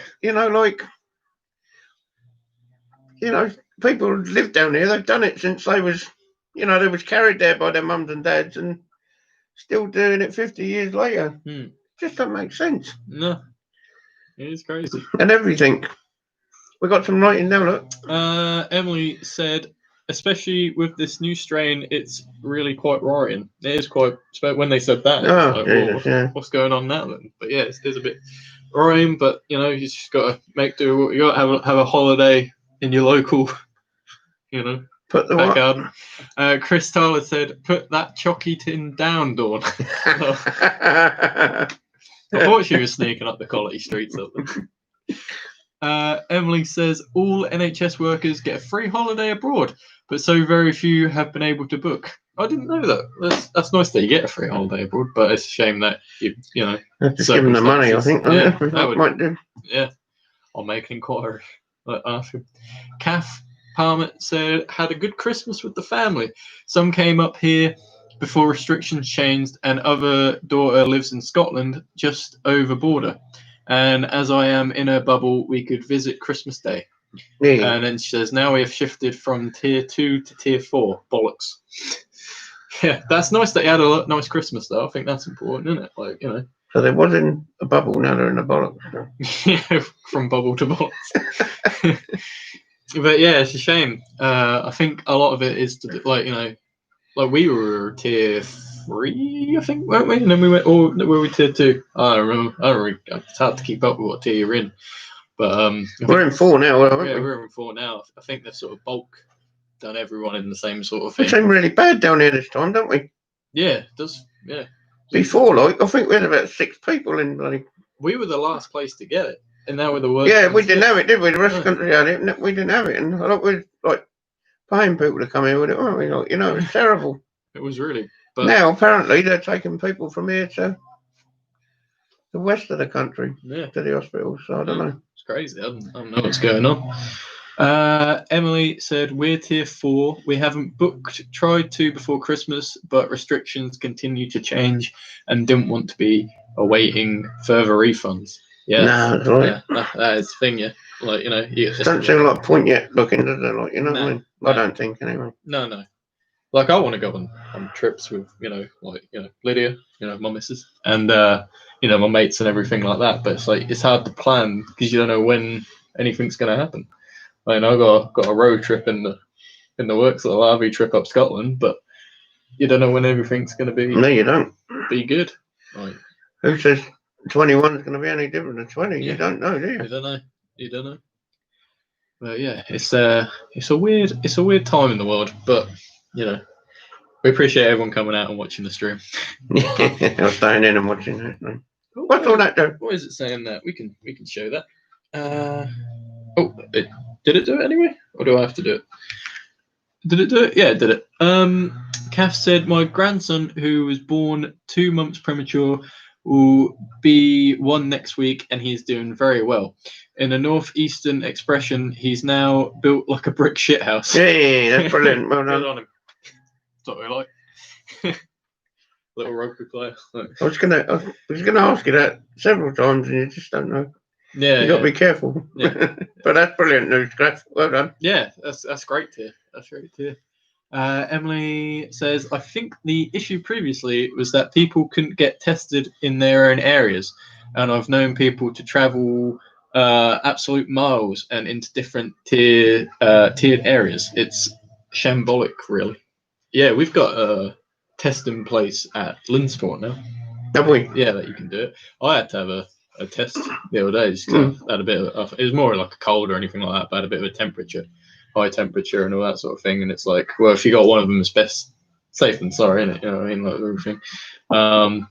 People live down here. They've done it since they was carried there by their mums and dads, and still doing it 50 years later. Just doesn't make sense. No, it is crazy. And everything. We got some writing down. Look. Emily said, especially with this new strain, it's really quite worrying. It is quite. When they said that, what's going on now then? But yeah, it's a bit worrying. But you just got to make do. You got to have a holiday in your local. Put the backyard. Chris Tyler said, "Put that chocky tin down, Dawn." I thought she was sneaking up the quality streets of them. Emily says all NHS workers get a free holiday abroad, but so very few have been able to book. I didn't know that. That's nice that you get a free holiday abroad, but it's a shame that you know. Just give them the money, I think. Yeah, that might do. Yeah, I'll make an inquiry. Ask him. Kath Palmer said had a good Christmas with the family. Some came up here before restrictions changed, and other daughter lives in Scotland, just over border. And as I am in a bubble, we could visit Christmas Day. Yeah. And then she says, now we have shifted from tier 2 to tier 4. Bollocks. Yeah, that's nice that you had a nice Christmas, though. I think that's important, isn't it? Like, you know. So they was in a bubble, now they're in a bollocks. Yeah, from bubble to bollocks. But yeah, it's a shame. I think a lot of it is to, like, you know, like we were tier 3, I think, weren't we? And then we went, or were we tier 2? I don't remember. I don't really, it's hard to keep up with what tier you're in. But we're in 4 now, aren't we? Yeah, we're in 4 now. I think they've sort of bulk done everyone in the same sort of thing. We seem really bad down here this time, don't we? Yeah, it does. Yeah. Before, like, I think we had about 6 people in bloody. We were the last place to get it, and now we're the worst. Yeah, we didn't have it, did we? The rest of the country had it, we didn't have it, and I thought we were like paying people to come here with it, weren't we? Like, you know, it's terrible. It was really. But now apparently they're taking people from here to the west of the country, to the hospital. So I don't know. It's crazy. I don't know what's going on. Emily said we're tier 4. We haven't tried to before Christmas, but restrictions continue to change and didn't want to be awaiting further refunds. Yeah, no, that's right. Yeah, that is the thing. Yeah, like, you know, you don't seem like point yet looking, does it? Like, you know what I mean? I don't think anyway. No. Like, I want to go on trips with, you know, like, you know, Lydia, you know, my missus, and you know, my mates and everything like that. But it's like, it's hard to plan because you don't know when anything's going to happen. I know I got a road trip in the works, a little RV trip up Scotland, but you don't know when everything's going to be. No, you don't. Be good. Like, who says 21 is going to be any different than 20? Yeah. You don't know, do you? You don't know. But yeah, it's a weird time in the world, but you know, we appreciate everyone coming out and watching the stream. Or staying in and watching it. What's all that do? What is it saying that? We can show that. Did it do it anyway? Or do I have to do it? Did it do it? Yeah, it did it. Kath said, my grandson, who was born 2 months premature, will be 1 next week, and he's doing very well. In a northeastern expression, he's now built like a brick shithouse. Yeah, that's brilliant. Well done. Good on him. That's what we like. Little rugby player. I was gonna ask you that several times, and you just don't know. Yeah, you got to be careful. Yeah. But that's brilliant news, Cliff. Well done. Yeah, that's great to hear. That's great to hear. Emily says, I think the issue previously was that people couldn't get tested in their own areas, and I've known people to travel absolute miles and into different tiered areas. It's shambolic, really. Yeah, we've got a testing place at Linsport now. Have we? Yeah, that you can do it. I had to have a test the other day just 'cause I had a bit of, it was more like a cold or anything like that, but I had a bit of a high temperature and all that sort of thing. And it's like, well, if you got one of them, it's best safe than sorry, innit? You know what I mean? Like everything.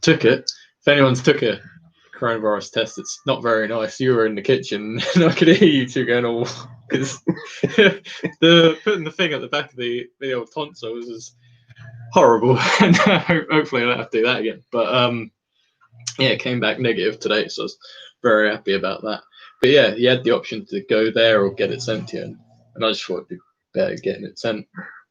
Took it. If anyone's took a coronavirus test, it's not very nice. You were in the kitchen and I could hear you two going all, because the putting the thing at the back of the old tonsils is horrible. And hopefully I don't have to do that again. But yeah, it came back negative today, so I was very happy about that. But yeah, you had the option to go there or get it sent to you, and I just thought it'd be better getting it sent,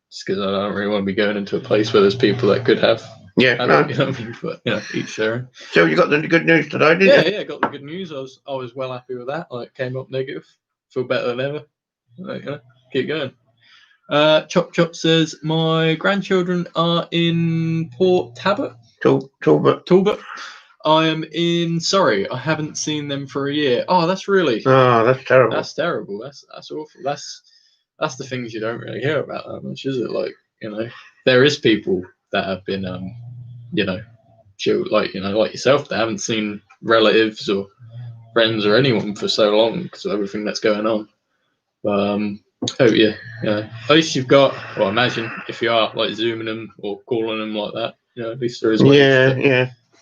just because I don't really want to be going into a place where there's people that could have. Yeah, you know what I mean? But you know, each their own. So you got the good news today, didn't you? Yeah, got the good news. I was well happy with that. Like, came up negative, feel better than ever. Like, you know, keep going. Chop says my grandchildren are in Port Talbot. Talbot. I am in Surrey. I haven't seen them for a year. Oh, that's really. Oh, that's terrible. That's terrible. That's awful. That's the things you don't really hear about that much, is it? Like, you know, there is people that have been, you know, like, you know, like yourself, that haven't seen relatives or friends or anyone for so long because of everything that's going on. Hope you know, at least you've got. Well, imagine if you are like zooming them or calling them like that. You know, at least there is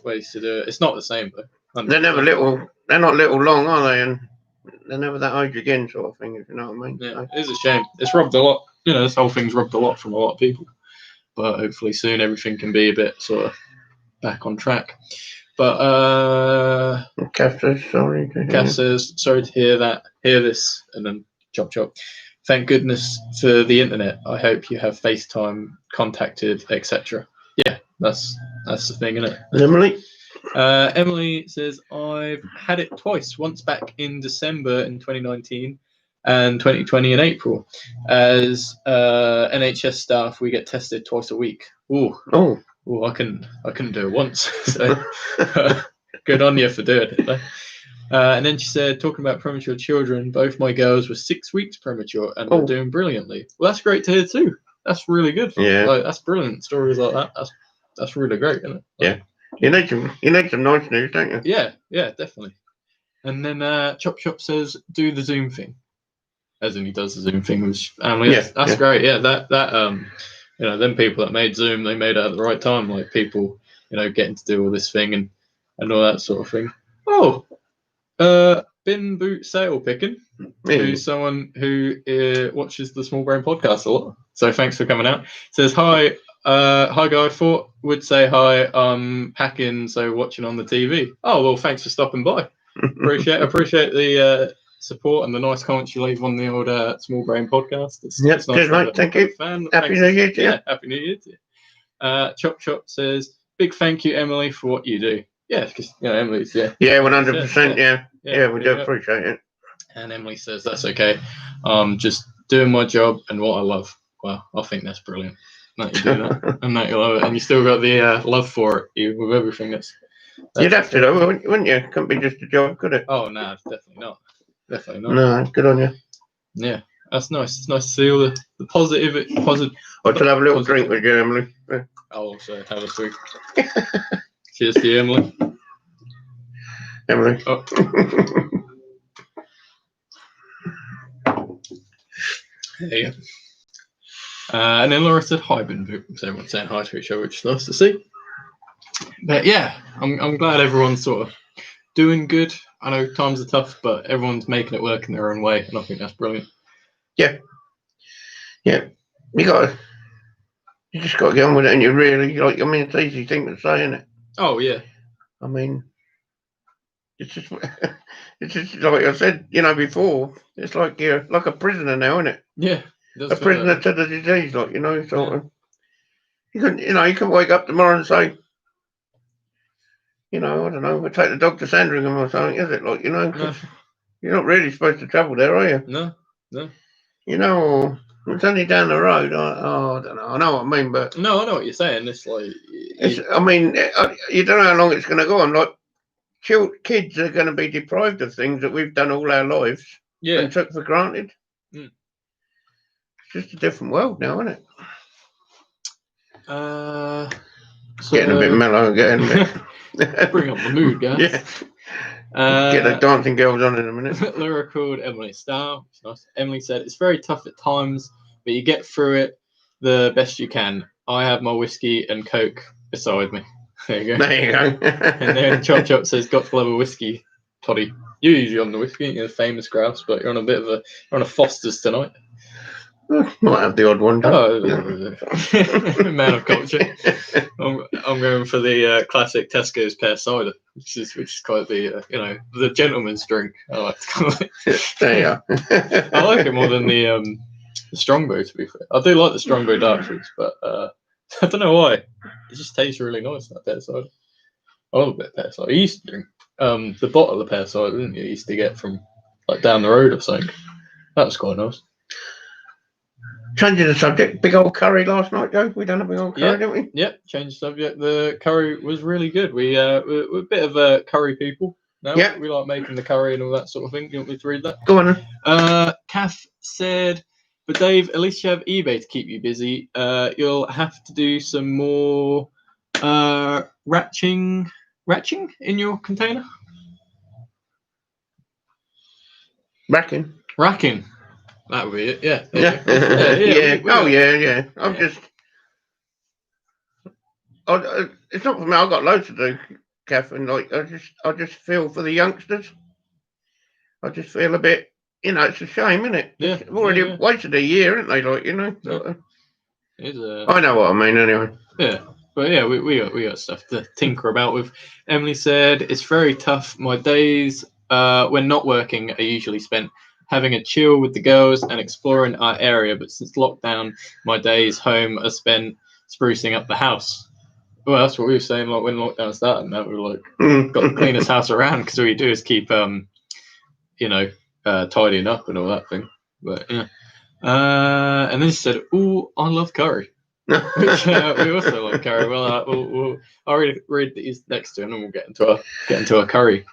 ways to do it. It's not the same though. They're never little. They're not little long, are they? And they're never that age again, sort of thing. If you know what I mean. Yeah, So, it is a shame. It's robbed a lot. This whole thing's robbed a lot from a lot of people. But hopefully soon everything can be a bit sort of back on track. But Kath says sorry. Kath says, sorry to hear this, and then chop chop. Thank goodness for the internet. I hope you have FaceTime contacted, etc. Yeah, that's the thing, isn't it? Emily? Emily says, I've had it twice, once back in December in 2019 and 2020 in April. As NHS staff, we get tested twice a week. Ooh. Oh. Ooh, I couldn't do it once. So good on you for doing it. And then she said, talking about premature children, both my girls were 6 weeks premature and were doing brilliantly. Well, that's great to hear too. That's really good. Yeah. That's brilliant. Stories like that. That's really great, isn't it? Yeah. You need some nice news, don't you? Yeah, definitely. And then Chop Chop says, do the Zoom thing. As in he does the Zoom thing with family. That's great. Yeah, that them people that made Zoom, they made it at the right time. Like people, getting to do all this thing and all that sort of thing. Oh, Bin Boot Sale Picking, who's someone who watches the Small Brain podcast a lot. So thanks for coming out. Says hi guy. Thought would say hi. Packing, so watching on the TV. Oh well, thanks for stopping by. Appreciate the support and the nice comments you leave on the old Small Brain podcast. It's nice to have a thank you. fan. Happy New Year to you. Yeah, Happy New Year to you. Chop Chop says, big thank you, Emily, for what you do. Yeah, because Emily's 100%. Yeah, we do appreciate it. And Emily says that's okay. Just doing my job and what I love. Well, I think that's brilliant that you do that and that you love it, and you still got the love for it with everything. That's you'd have to, though, wouldn't you? Couldn't be just a job, could it? Oh no, definitely not. No, good on you. Yeah, that's nice. It's nice to see all the positive. I'll have a little drink with you, Emily. I'll also have a drink. Cheers to you, Emily. Emily. Oh. There you go. And then Laura said hi, Bin Boot. So everyone's saying hi to each other, which is nice to see. But yeah, I'm glad everyone's sort of doing good. I know times are tough, but everyone's making it work in their own way, and I think that's brilliant. Yeah. You just got to get on with it, and you really it's an easy thing to say, isn't it? Oh yeah. I mean, it's just like I said, before. It's like you're like a prisoner now, isn't it? Yeah. A prisoner to the disease, sort of. You can wake up tomorrow and say, I don't know, we'll take the dog to Sandringham or something, is it? Like, No. You're not really supposed to travel there, are you? No. Or it's only down the road. I don't know. I know what I mean, but no, I know what you're saying. It's like, I mean, you don't know how long it's going to go on. Like, kids are going to be deprived of things that we've done all our lives and took for granted. It's just a different world now, isn't it? Getting a bit mellow, getting a bit. Bring up the mood, guys. Yeah. Get the dancing girls on in a minute. Laura called Emily Star. Nice. Emily said, it's very tough at times, but you get through it the best you can. I have my whiskey and Coke beside me. There you go. And then Chop Chop says, got to love a whiskey, Toddy. You're usually on the whiskey, you're a famous grouse, but you're on a Foster's tonight. Might have the odd one. Man of culture. I'm going for the classic Tesco's pear cider, which is quite the gentleman's drink. I like to call it. There you are. I like it more than the Strongbow. To be fair, I do like the Strongbow dark fruits, but I don't know why. It just tastes really nice, that pear cider. I love a bit of pear cider. I used to drink the bottle of pear cider, didn't you? I used to get from like down the road or something. That was quite nice. Changing the subject, big old curry last night, Joe. We done a big old curry, didn't we? Yep, change the subject. The curry was really good. We're a bit of curry people now. Yeah. We like making the curry and all that sort of thing. Do you want me to read that? Go on then. Kath said, but Dave, at least you have eBay to keep you busy. You'll have to do some more ratching in your container. Racking. That would be it, yeah. Yeah. It's not for me. I've got loads to do, Kath, and I just feel for the youngsters. I just feel a bit, it's a shame, isn't it? Yeah, They've already yeah. wasted a year, haven't they? Like, sort of. It's I know what I mean, anyway. Yeah, but yeah, we got stuff to tinker about with. Emily said it's very tough. My days when not working are usually spent having a chill with the girls and exploring our area, but since lockdown, my days home are spent sprucing up the house. Well, that's what we were saying. Like when lockdown started, now we were like got the cleanest house around because all you do is keep tidying up and all that thing. But yeah, and then she said, "Oh, I love curry." Which we also like curry. Well, I'll read these next to, and then we'll get into a curry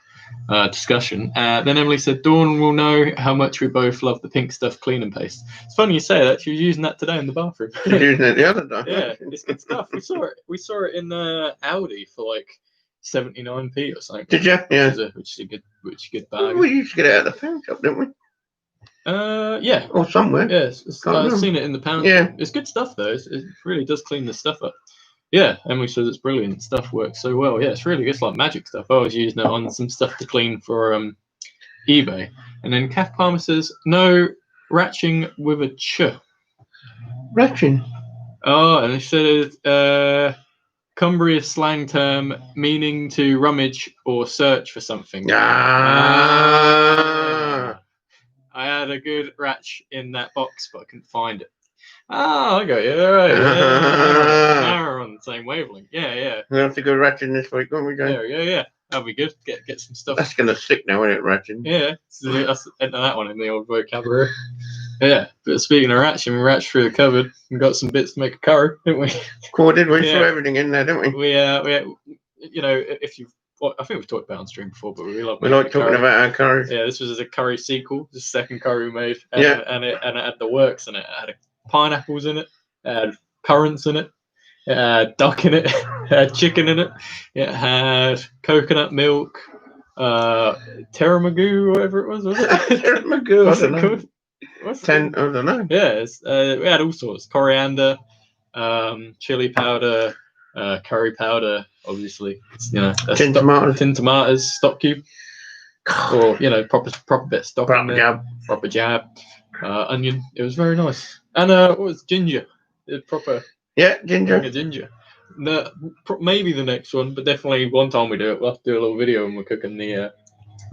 discussion. Then Emily said, "Dawn will know how much we both love the pink stuff cleaning paste." It's funny you say that. She was using that today in the bathroom. She's using it the other day. Yeah, it's good stuff. We saw it in Aldi for like 79p or something. Did you? Yeah. Which is a good bag. We used to get it at the pound shop, didn't we? Yeah. Or somewhere. Yeah, I've seen it in the pound. Yeah. It's good stuff though. It really does clean the stuff up. Yeah, Emily says it's brilliant. Stuff works so well. Yeah, it's really good. It's like magic stuff. I was using it on some stuff to clean for eBay. And then Kath Palmer says, no ratching with a ch. Ratching? Oh, and it said Cumbria slang term meaning to rummage or search for something. I had a good ratch in that box, but I couldn't find it. Oh, I got you. All right. Yeah. Now we're on the same wavelength. Yeah. We'll have to go ratching this week, won't we, Jay? There we go. Yeah, that'll be good. Get some stuff. That's gonna stick now, isn't it, ratching? Yeah, that's enter that one in the old vocabulary. Yeah, but speaking of ratching, we ratched through the cupboard and got some bits to make a curry, didn't we? Cool, did we? Yeah. Threw everything in there, didn't we? We if you've, I think we've talked about it on stream before, but we like talking curry. about our curry. Yeah, this was a curry sequel, the second curry we made, Yeah. and it had the works in it. It had pineapples in it, it had currants in it, it had duck in it, it had chicken in it, it had coconut milk, tiramisu, whatever it was it? Tiramisu, What's I it don't called? know. I don't know. Yeah, we had all sorts: coriander, chili powder, curry powder, obviously. Tin tomatoes, stock cube, or proper bit of stock in there. Proper jab, onion. It was very nice. And what was ginger? Proper. Yeah, ginger. Ginger. Maybe the next one, but definitely one time we do it, we'll have to do a little video when we're cooking the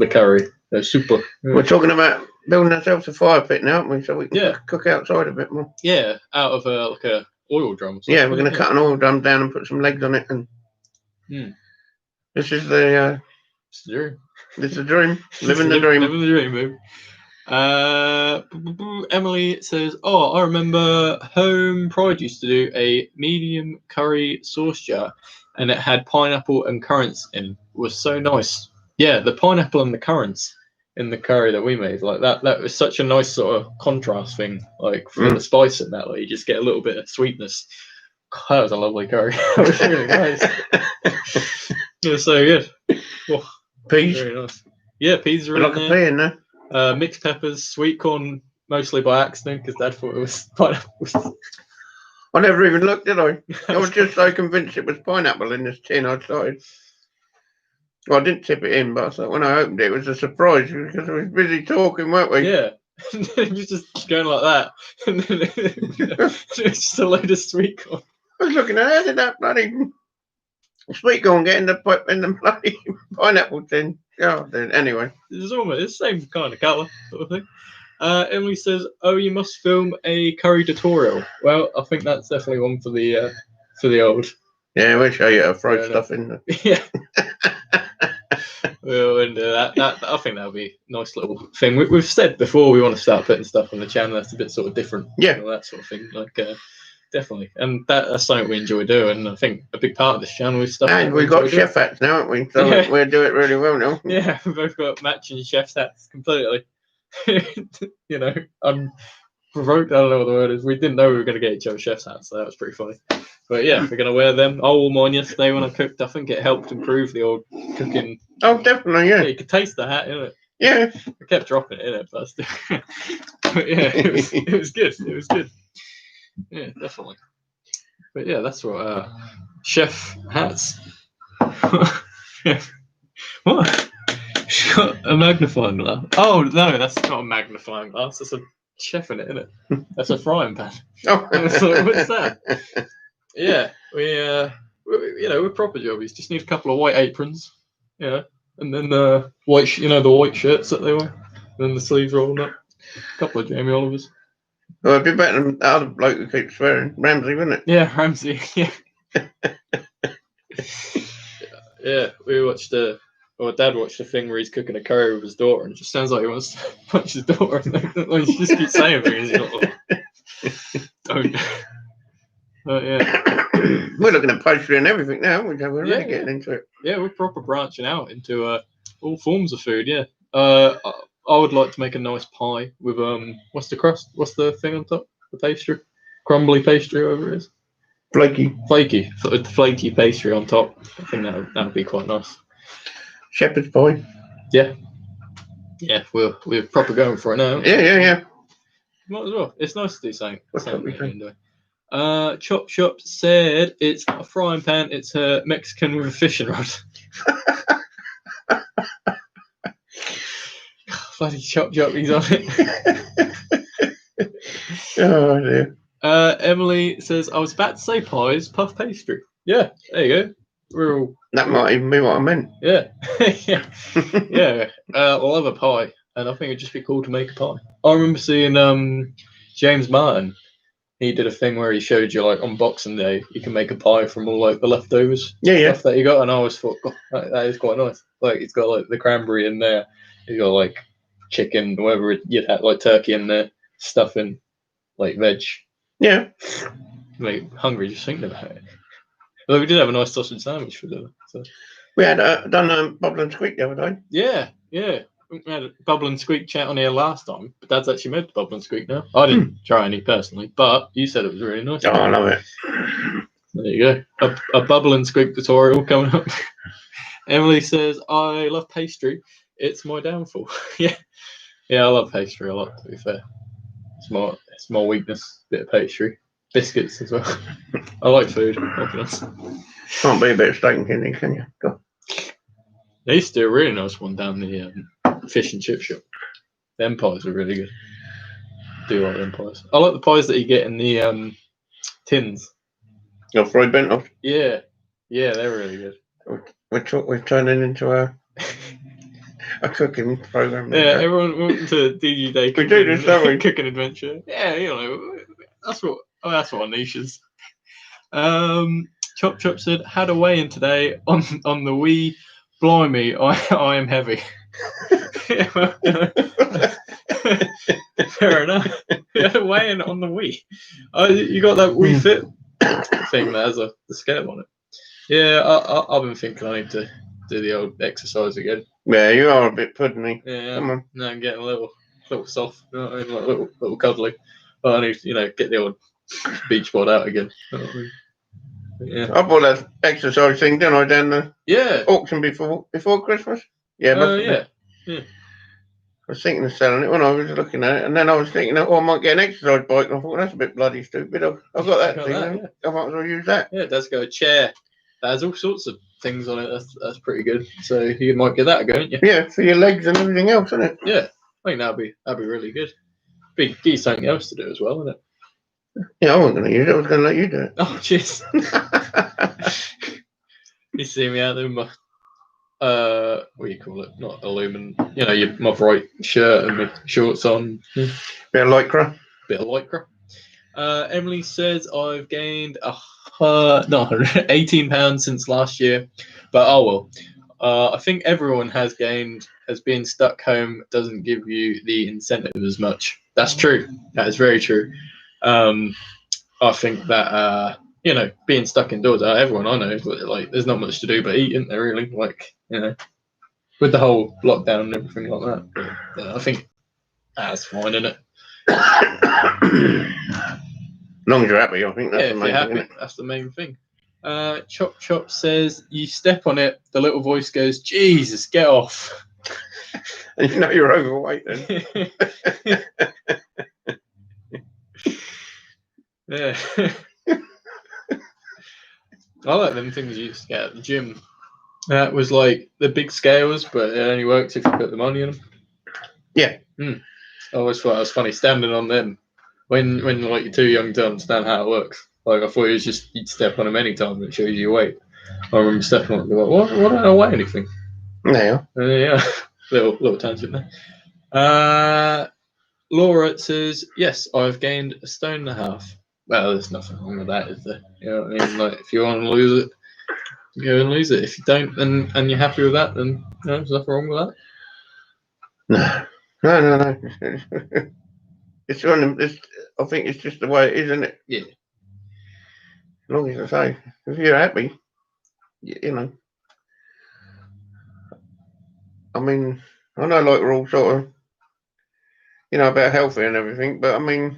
curry. The super. We're talking about building ourselves a fire pit now, aren't we? So we can cook outside a bit more. Yeah, out of like a oil drum. Yeah, we're going to cut an oil drum down and put some legs on it. And this is the dream. This is the dream. Living the dream. Living the dream, babe. Emily says, "Oh, I remember Home Pride used to do a medium curry sauce jar, and it had pineapple and currants in. It was so nice. Yeah, the pineapple and the currants in the curry that we made, like that was such a nice sort of contrast thing, like for the spice in that. Like you just get a little bit of sweetness. God, that was a lovely curry. That was really nice. It was so good. Oh, peas. Very nice. Yeah, peas are in there. In there. Mixed peppers, sweet corn, mostly by accident because Dad thought it was pineapple. I never even looked, did I? I was just so convinced it was pineapple in this tin. I started. Well, I didn't tip it in, but I thought when I opened it, it was a surprise because we was busy talking, weren't we? Yeah. It was just going like that. And then it was just a load of sweet corn. I was looking at how did that bloody sweet corn get in the bloody pineapple tin? Oh, anyway. It's almost the same kind of colour, sort of thing. Emily says, "Oh, you must film a curry tutorial." Well, I think that's definitely one for the old. Yeah, we'll show you how to throw stuff in there. Yeah. We'll do that. I think that'll be a nice little thing. We've said before we want to start putting stuff on the channel that's a bit sort of different. Yeah. All that sort of thing. Like, definitely. And that's something we enjoy doing. I think a big part of this channel is stuff. And we've got chef hats now, haven't we? So we'll do it really well now. Yeah, we've both got matching chef's hats completely. I'm provoked. I don't know what the word is. We didn't know we were going to get each other chef's hats, so that was pretty funny. But yeah, we're going to wear them. I wore mine yesterday when I cooked. I think it helped improve the old cooking. Oh, definitely, yeah. You could taste the hat, innit? Yeah. I kept dropping it in it, but yeah, it was good. It was good. Yeah, definitely. But yeah, that's what chef hats. What? She's got a magnifying glass. Oh no, that's not a magnifying glass. That's a chef in it, isn't it? That's a frying pan. Oh. I was like, what's that? Yeah, we're proper jobbies. Just need a couple of white aprons, and then the white, the white shirts that they wear, and then the sleeves rolled up. A couple of Jamie Olivers. Well, it'd be better than the other bloke who keeps swearing, Ramsey, wouldn't it? Yeah, Ramsey. Yeah. Yeah, we watched Dad watched a thing where he's cooking a curry with his daughter, and it just sounds like he wants to punch his daughter. Like, he just keeps saying things. He's not like, don't. But yeah, we're looking at pastry and everything now. We're really getting into it. Yeah, we're proper branching out into all forms of food. Yeah, I would like to make a nice pie with what's the crust? What's the thing on top? The pastry, crumbly pastry, whatever it is. Flaky, with flaky pastry on top. I think that'd be quite nice. Shepherd's pie. Yeah, we're proper going for it now. Yeah. Might as well. It's nice to do something. What's that we think? Chop Shop said it's a frying pan. It's a Mexican with a fishing rod. Bloody Chop, he's on it. Oh dear. Emily says, I was about to say pies, puff pastry. Yeah, there you go. We're all... That might even be what I meant. Yeah. Yeah. We'll have a pie, and I think it'd just be cool to make a pie. I remember seeing James Martin. He did a thing where he showed you, like, on Boxing Day, you can make a pie from all, like, the leftovers stuff that you got, and I always thought, oh, that is quite nice. Like, it's got, like, the cranberry in there. He's got, like, chicken, whatever you'd have, like, turkey in there, stuffing, like, veg. Yeah. Like, hungry just thinking about it. Well, we did have a nice sausage sandwich for dinner. So. We had done Bubble and Squeak the other day. Yeah. We had a Bubble and Squeak chat on here last time, but Dad's actually made the Bubble and Squeak now. I didn't try any personally, but you said it was really nice. Oh, I love it. There you go. A Bubble and Squeak tutorial coming up. Emily says, I love pastry. It's my downfall. Yeah, I love pastry a lot, to be fair. It's my weakness, bit of pastry. Biscuits as well. I like food. Can't be a bit of steak and kidney, can you? Go. They used to do a really nice one down the fish and chip shop. Them pies are really good. I do like them pies. I like the pies that you get in the tins. Your fried bento? Yeah, they're really good. We're turning into a cooking program. Yeah, everyone went to DG Day. We do this, don't we? Cooking adventure. Yeah, that's what our niche is. Chop said, had a weigh-in today on the Wii. Blimey, I am heavy. Yeah, well, fair enough. You had a weigh-in on the Wii. You got that Wii Fit thing that has the scale on it. Yeah, I've been thinking I need to do the old exercise again. Yeah, you are a bit puddingy. Yeah, come on. No, I'm getting a little soft. You know what I mean? Like little cuddly. But I need to, get the old beach bod out again. You know what I mean? Yeah. I bought that exercise thing, didn't I, down the auction before Christmas? Yeah, yeah. I was thinking of selling it when I was looking at it, and then I was thinking, I might get an exercise bike, and I thought, that's a bit bloody stupid. I've got that thing, I might as well use that. Yeah, it does go a chair. That has all sorts of things on it. That's pretty good. So you might get that going, yeah. Yeah, for your legs and everything else, isn't it? Yeah, I think that'd be really good. Give you something else to do as well, isn't it? Yeah, I wasn't going to use it. I was going to let you do it. Oh, cheers. You see me out there with my, what do you call it? Not aluminum. My bright shirt and my shorts on. Bit of lycra. Emily says I've gained 18 pounds since last year, but oh well. I think everyone has gained, as being stuck home doesn't give you the incentive as much. That's true. That is very true. I think that being stuck indoors, everyone I know, like, there's not much to do but eat, isn't there? Really, with the whole lockdown and everything like that. But, I think that's fine, isn't it? As long as you're happy, I think that's the main thing. Happy, that's the main thing. Chop says, you step on it, the little voice goes, Jesus, get off. And you're overweight then. Yeah. I like them things you used to get at the gym. That was like the big scales, but it only works if you put the money in them. Yeah. I always thought it was funny standing on them when like you're too young to understand how it works. Like I thought it was just you'd step on them anytime and it shows you your weight. I remember stepping on it, like, what? I don't weigh anything. No. Yeah, little tangent there. Laura says, yes, I've gained 1.5 stone. Well, there's nothing wrong with that, is there? You know what I mean? Like, if you want to lose it, go and lose it. If you don't, and you're happy with that, then there's nothing wrong with that. No. It's one of them. I think it's just the way it is, isn't it? Yeah. As long as I say, if you're happy, you know. I mean, I know, like we're all sort of, about healthy and everything, but I mean,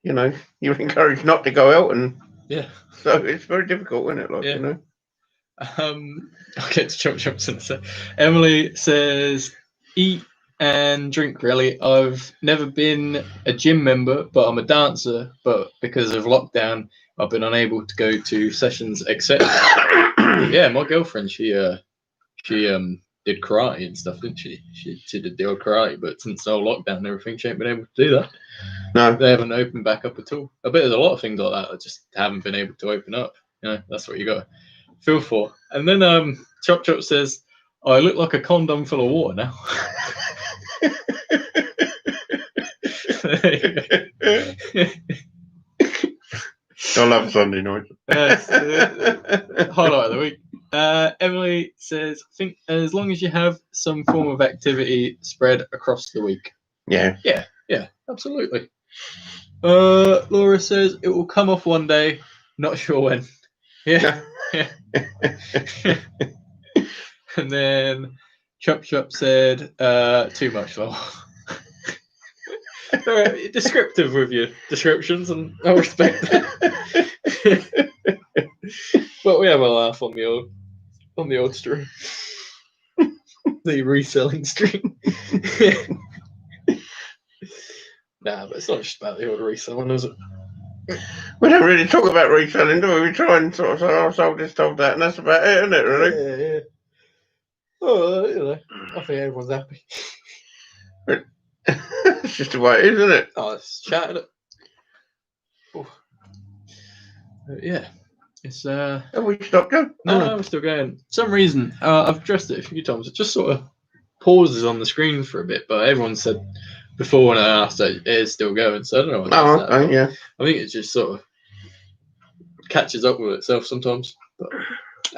you're encouraged not to go out, and Yeah. so it's very difficult, isn't it? Like, Yeah. I'll get to Chop Chops in a sec. Emily says, eat and drink, really. I've never been a gym member, but I'm a dancer. But because of lockdown, I've been unable to go to sessions, etc. Yeah, my girlfriend, she did karate and stuff, didn't she? She did the old karate, but since the whole lockdown and everything, she ain't been able to do that. No. They haven't opened back up at all. I bet there's a lot of things like that that just haven't been able to open up. That's what you got to feel for. And then Chop Chop says, I look like a condom full of water now. I love Sunday night. Highlight of the week. Emily says, I think as long as you have some form of activity spread across the week. Yeah, absolutely. Laura says, it will come off one day, not sure when. Yeah. And then Chop Chop said, too much though. Very descriptive with your descriptions, and I respect that. But we have a laugh on the old stream. The reselling stream. Nah, but it's not just about the old reselling, is it? We don't really talk about reselling, do we? We try and sort of say, I sold this, sold that, and that's about it, isn't it, really? Yeah. Oh, I think everyone's happy. It's just the way it is, isn't it? Oh, it's chatted it. Yeah. It's Have we stopped, Joe? No, we're still going. For some reason, I've addressed it a few times. It just sort of pauses on the screen for a bit, but everyone said before when I asked that it is still going, so I don't know what that's okay, yeah. I think it just sort of catches up with itself sometimes. But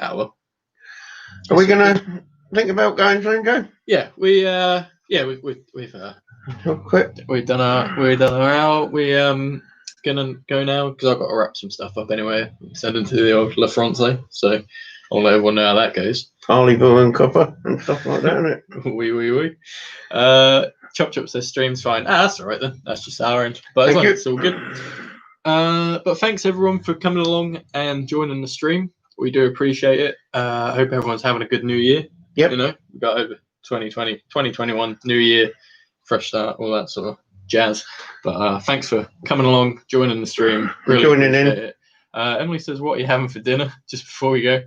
well. Are we gonna think about going soon, Joe? Yeah, we've quit. We've done our hour. We gonna go now because I've got to wrap some stuff up anyway. Send them to the old La France, so I'll let everyone know how that goes. Olive and copper and stuff like that, isn't it? Oui. Chop Chop says stream's fine. That's all right then. That's just our end. But as long as it's all good. But thanks everyone for coming along and joining the stream. We do appreciate it. I hope everyone's having a good new year. Yep. We got over 2020, 2021, new year, fresh start, all that sort of jazz. But thanks for coming along, joining the stream. Really joining in. It. Emily says, what are you having for dinner? Just before we go.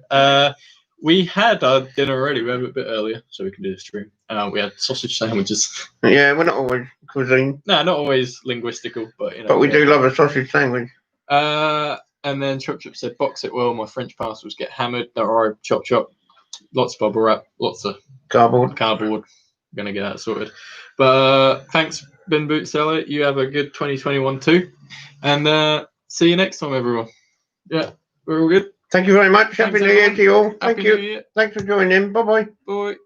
We had our dinner already. We had it a bit earlier, so we can do the stream. We had sausage sandwiches. Yeah, we're not always cuisine. No, not always linguistical, but But we do love a sausage sandwich. And then Chop Chop said, box it well. My French parcels get hammered. Don't worry, Chop Chop. Lots of bubble wrap, lots of cardboard. We're gonna get that sorted. But thanks, Ben Bootseller. You have a good 2021 too, and see you next time, everyone. Yeah, we're all good. Thank you very much. Happy New Year to you all. Thank you. New Year. Thanks for joining in. Bye-bye. Bye.